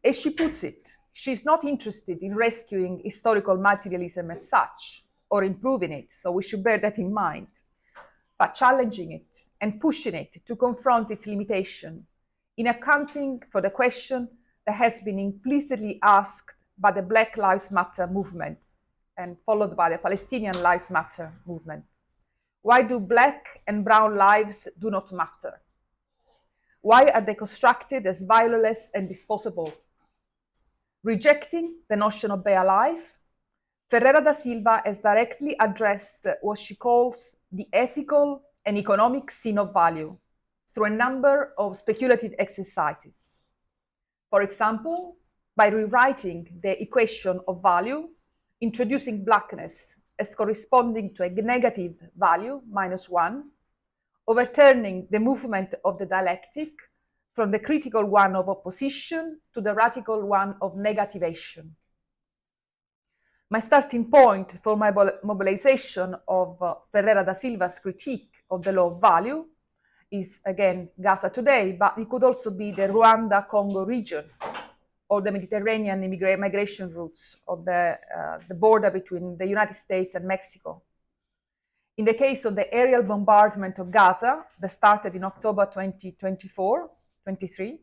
As she puts it, she is not interested in rescuing historical materialism as such or improving it, so we should bear that in mind, but challenging it and pushing it to confront its limitation in accounting for the question that has been implicitly asked by the Black Lives Matter movement and followed by the Palestinian Lives Matter movement. Why do black and brown lives do not matter? Why are they constructed as valueless and disposable? Rejecting the notion of bare life, Ferreira da Silva has directly addressed what she calls the ethical and economic sin of value through a number of speculative exercises. For example, by rewriting the equation of value, introducing blackness as corresponding to a negative value, -1, overturning the movement of the dialectic from the critical one of opposition to the radical one of negativation. My starting point for my mobilization of Ferreira da Silva's critique of the law of value is, again, Gaza today, but it could also be the Rwanda-Congo region or the Mediterranean migration routes of the border between the United States and Mexico. In the case of the aerial bombardment of Gaza that started in October 2023,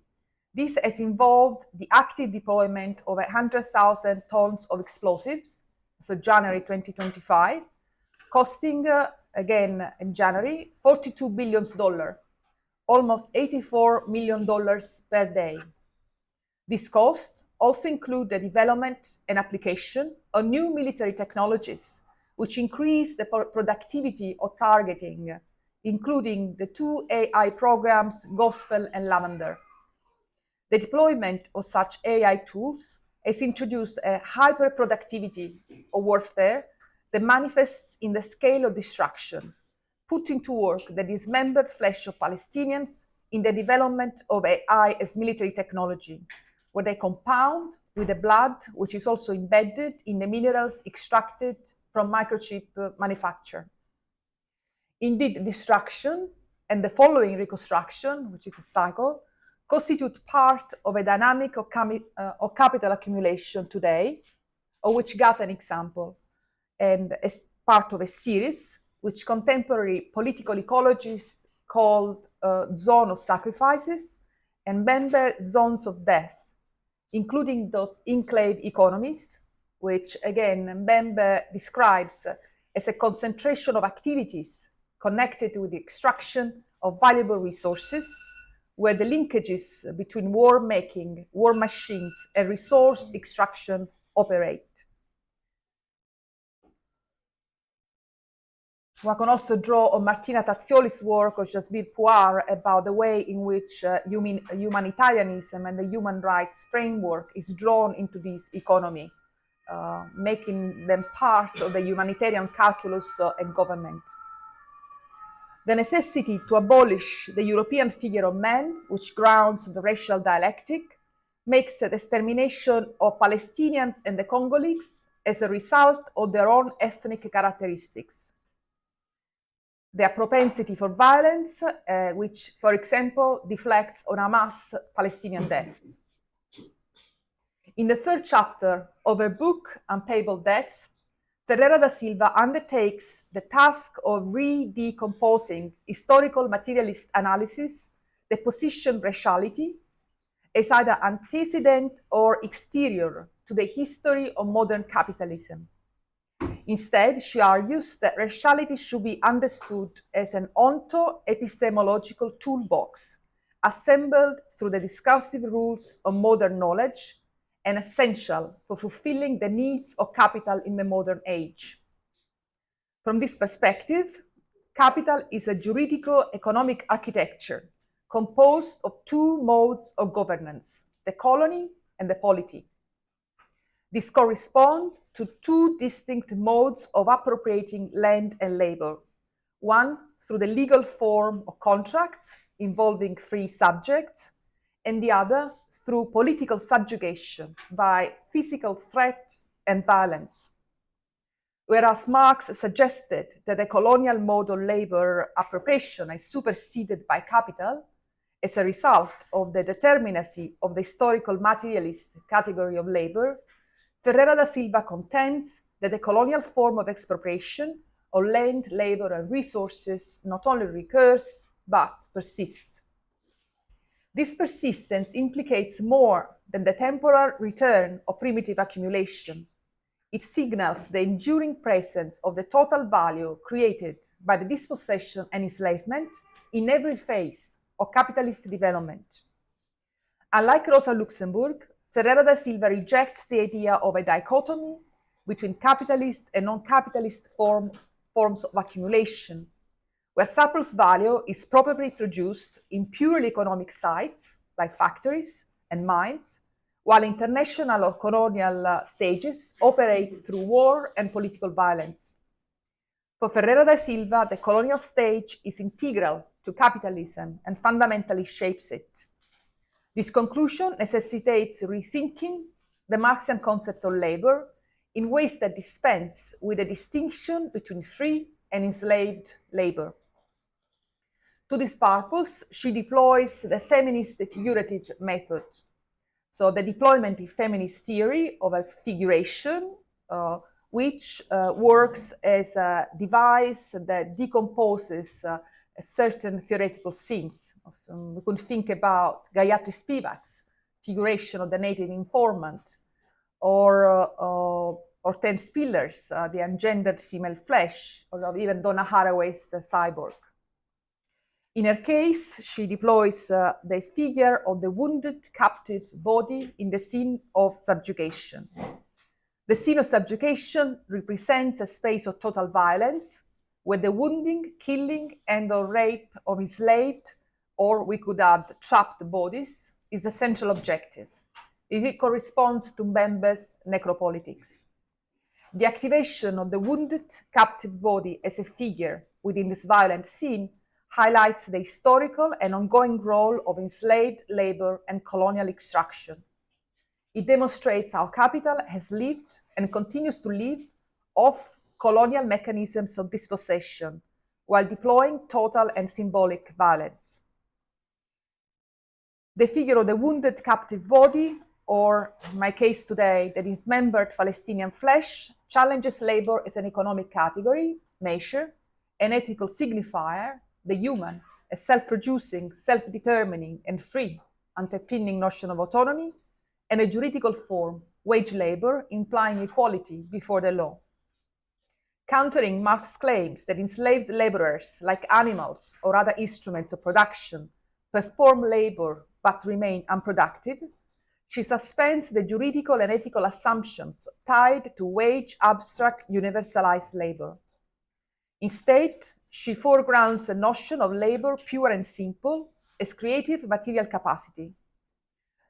this has involved the active deployment of 100,000 tons of explosives, so January 2025, costing, again in January, $42 billion, almost $84 million per day. This cost also includes the development and application of new military technologies, which increase the productivity of targeting, including the 2 AI programs, Gospel and Lavender. The deployment of such AI tools has introduced a hyper-productivity of warfare that manifests in the scale of destruction, putting to work the dismembered flesh of Palestinians in the development of AI as military technology, where they compound with the blood, which is also embedded in the minerals extracted from microchip manufacture. Indeed, destruction and the following reconstruction, which is a cycle, constitute part of a dynamic of capital accumulation today, of which Gaza an example, and as part of a series which contemporary political ecologists called zone of sacrifices and Mbembe zones of death, including those enclave economies, which again Mbembe describes as a concentration of activities connected with the extraction of valuable resources, where the linkages between war making, war machines, and resource extraction operate. One can also draw on Martina Tazzioli's work of Jasbir Puar about the way in which humanitarianism and the human rights framework is drawn into this economy, making them part of the humanitarian calculus and government. The necessity to abolish the European figure of man, which grounds the racial dialectic, makes the extermination of Palestinians and the Congolese as a result of their own ethnic characteristics. Their propensity for violence, which, for example, deflects on Hamas Palestinian deaths. In the third chapter of her book, Unpayable Debts, Ferreira da Silva undertakes the task of re-decomposing historical materialist analysis that position raciality as either antecedent or exterior to the history of modern capitalism. Instead, she argues that raciality should be understood as an onto-epistemological toolbox assembled through the discursive rules of modern knowledge and essential for fulfilling the needs of capital in the modern age. From this perspective, capital is a juridico-economic architecture composed of two modes of governance, the colony and the polity. These correspond to two distinct modes of appropriating land and labor. One through the legal form of contracts involving free subjects, and the other through political subjugation by physical threat and violence. Whereas Marx suggested that the colonial mode of labor appropriation is superseded by capital as a result of the determinacy of the historical materialist category of labor, Ferreira da Silva contends that the colonial form of expropriation of land, labor, and resources not only recurs, but persists. This persistence implicates more than the temporal return of primitive accumulation. It signals the enduring presence of the total value created by the dispossession and enslavement in every phase of capitalist development. Unlike Rosa Luxemburg, Ferreira da Silva rejects the idea of a dichotomy between capitalist and non-capitalist forms of accumulation, where surplus value is probably produced in purely economic sites, like factories and mines, while international or colonial stages operate through war and political violence. For Ferreira da Silva, the colonial stage is integral to capitalism and fundamentally shapes it. This conclusion necessitates rethinking the Marxian concept of labor in ways that dispense with a distinction between free and enslaved labor. To this purpose, she deploys the feminist figurative method. So the deployment in feminist theory of a figuration, which works as a device that decomposes certain theoretical scenes. We could think about Gayatri Spivak's figuration of the native informant, or Hortense Piller's the ungendered female flesh, or even Donna Haraway's cyborg. In her case, she deploys the figure of the wounded captive body in the scene of subjugation. The scene of subjugation represents a space of total violence, where the wounding, killing, and/or rape of enslaved, or we could add trapped bodies, is the central objective. It corresponds to Mbembe's necropolitics. The activation of the wounded captive body as a figure within this violent scene highlights the historical and ongoing role of enslaved labor and colonial extraction. It demonstrates how capital has lived and continues to live off colonial mechanisms of dispossession while deploying total and symbolic violence. The figure of the wounded captive body, or in my case today, the dismembered Palestinian flesh, challenges labor as an economic category, measure, an ethical signifier, the human as self-producing, self-determining, and free, underpinning notion of autonomy, and a juridical form, wage labor, implying equality before the law. Countering Marx's claims that enslaved laborers, like animals or other instruments of production, perform labor but remain unproductive, she suspends the juridical and ethical assumptions tied to wage abstract universalized labor. Instead, she foregrounds a notion of labor pure and simple as creative material capacity.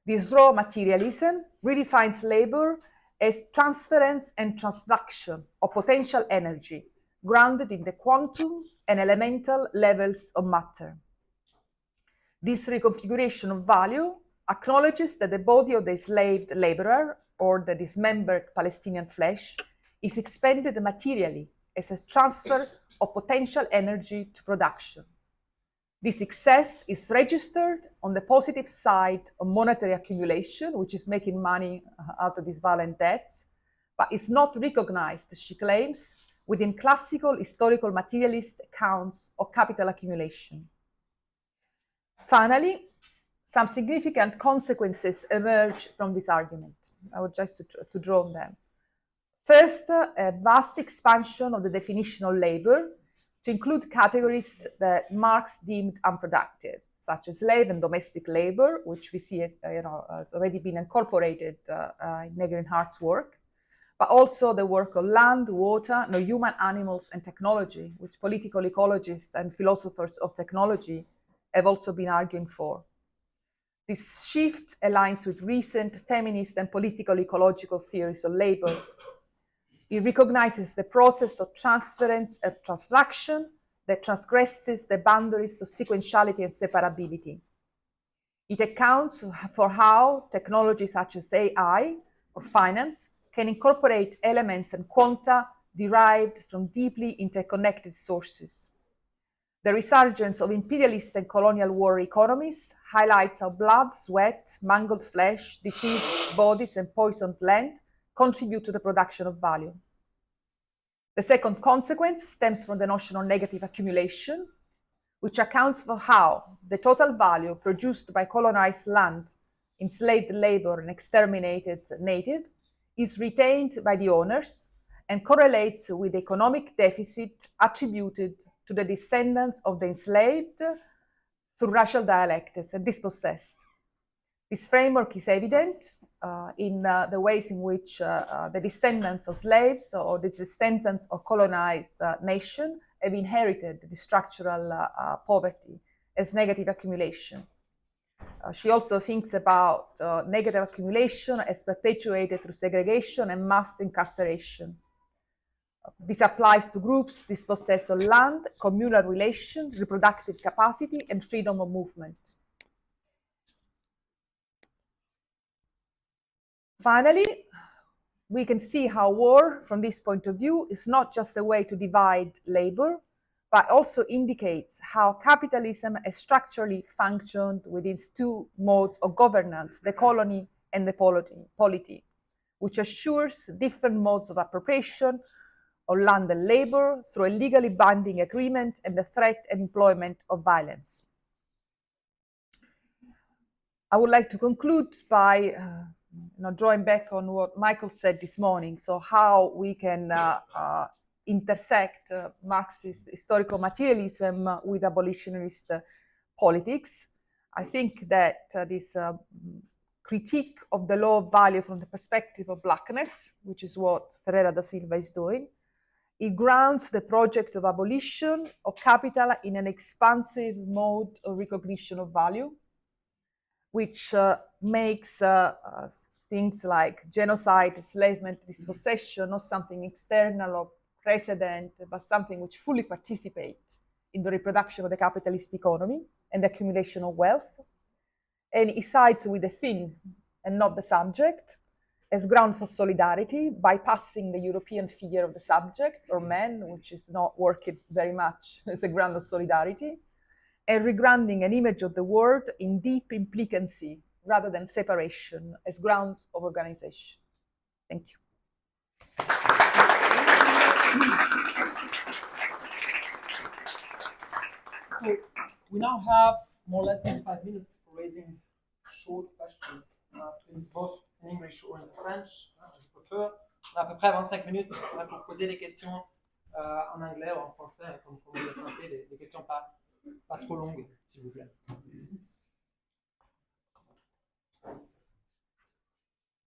This raw materialism redefines labor as transference and transduction of potential energy, grounded in the quantum and elemental levels of matter. This reconfiguration of value acknowledges that the body of the enslaved laborer, or the dismembered Palestinian flesh, is expended materially as a transfer of potential energy to production. This excess is registered on the positive side of monetary accumulation, which is making money out of these violent debts, but is not recognized, she claims, within classical historical materialist accounts of capital accumulation. Finally, some significant consequences emerge from this argument. I would just to draw on them. First, a vast expansion of the definition of labor to include categories that Marx deemed unproductive, such as slave and domestic labor, which we see as, has already been incorporated in Negri and Hart's work, but also the work of land, water, non-human animals, and technology, which political ecologists and philosophers of technology have also been arguing for. This shift aligns with recent feminist and political ecological theories of labor. It recognizes the process of transference and transduction that transgresses the boundaries of sequentiality and separability. It accounts for how technologies such as AI or finance can incorporate elements and quanta derived from deeply interconnected sources. The resurgence of imperialist and colonial war economies highlights how blood, sweat, mangled flesh, diseased bodies, and poisoned land contribute to the production of value. The second consequence stems from the notion of negative accumulation, which accounts for how the total value produced by colonized land, enslaved labor, and exterminated native is retained by the owners and correlates with the economic deficit attributed to the descendants of the enslaved through racial dialectics and dispossessed. This framework is evident in the ways in which the descendants of slaves or the descendants of colonized nation have inherited the structural poverty as negative accumulation. She also thinks about negative accumulation as perpetuated through segregation and mass incarceration. This applies to groups dispossessed of land, communal relations, reproductive capacity, and freedom of movement. Finally, we can see how war, from this point of view, is not just a way to divide labor, but also indicates how capitalism has structurally functioned within two modes of governance, the colony and the polity, which assures different modes of appropriation of land and labor through a legally binding agreement and the threat and employment of violence. I would like to conclude by drawing back on what Michael said this morning, so how we can intersect Marxist historical materialism with abolitionist politics. I think that this critique of the law of value from the perspective of blackness, which is what Ferreira da Silva is doing, it grounds the project of abolition of capital in an expansive mode of recognition of value, which makes things like genocide, enslavement, dispossession not something external or precedent, but something which fully participates in the reproduction of the capitalist economy and the accumulation of wealth. And it sides with the thing and not the subject as ground for solidarity, bypassing the European figure of the subject or man, which is not working very much as a ground of solidarity, and regrounding an image of the world in deep implicancy rather than separation as ground of organization. Thank you. So we now have more or less 25 minutes for raising short questions, please, both in English or in French, as you prefer. On a à peu près 25 minutes pour poser des questions en anglais ou en français, comme vous le sentez, des questions pas trop longues, s'il vous plaît.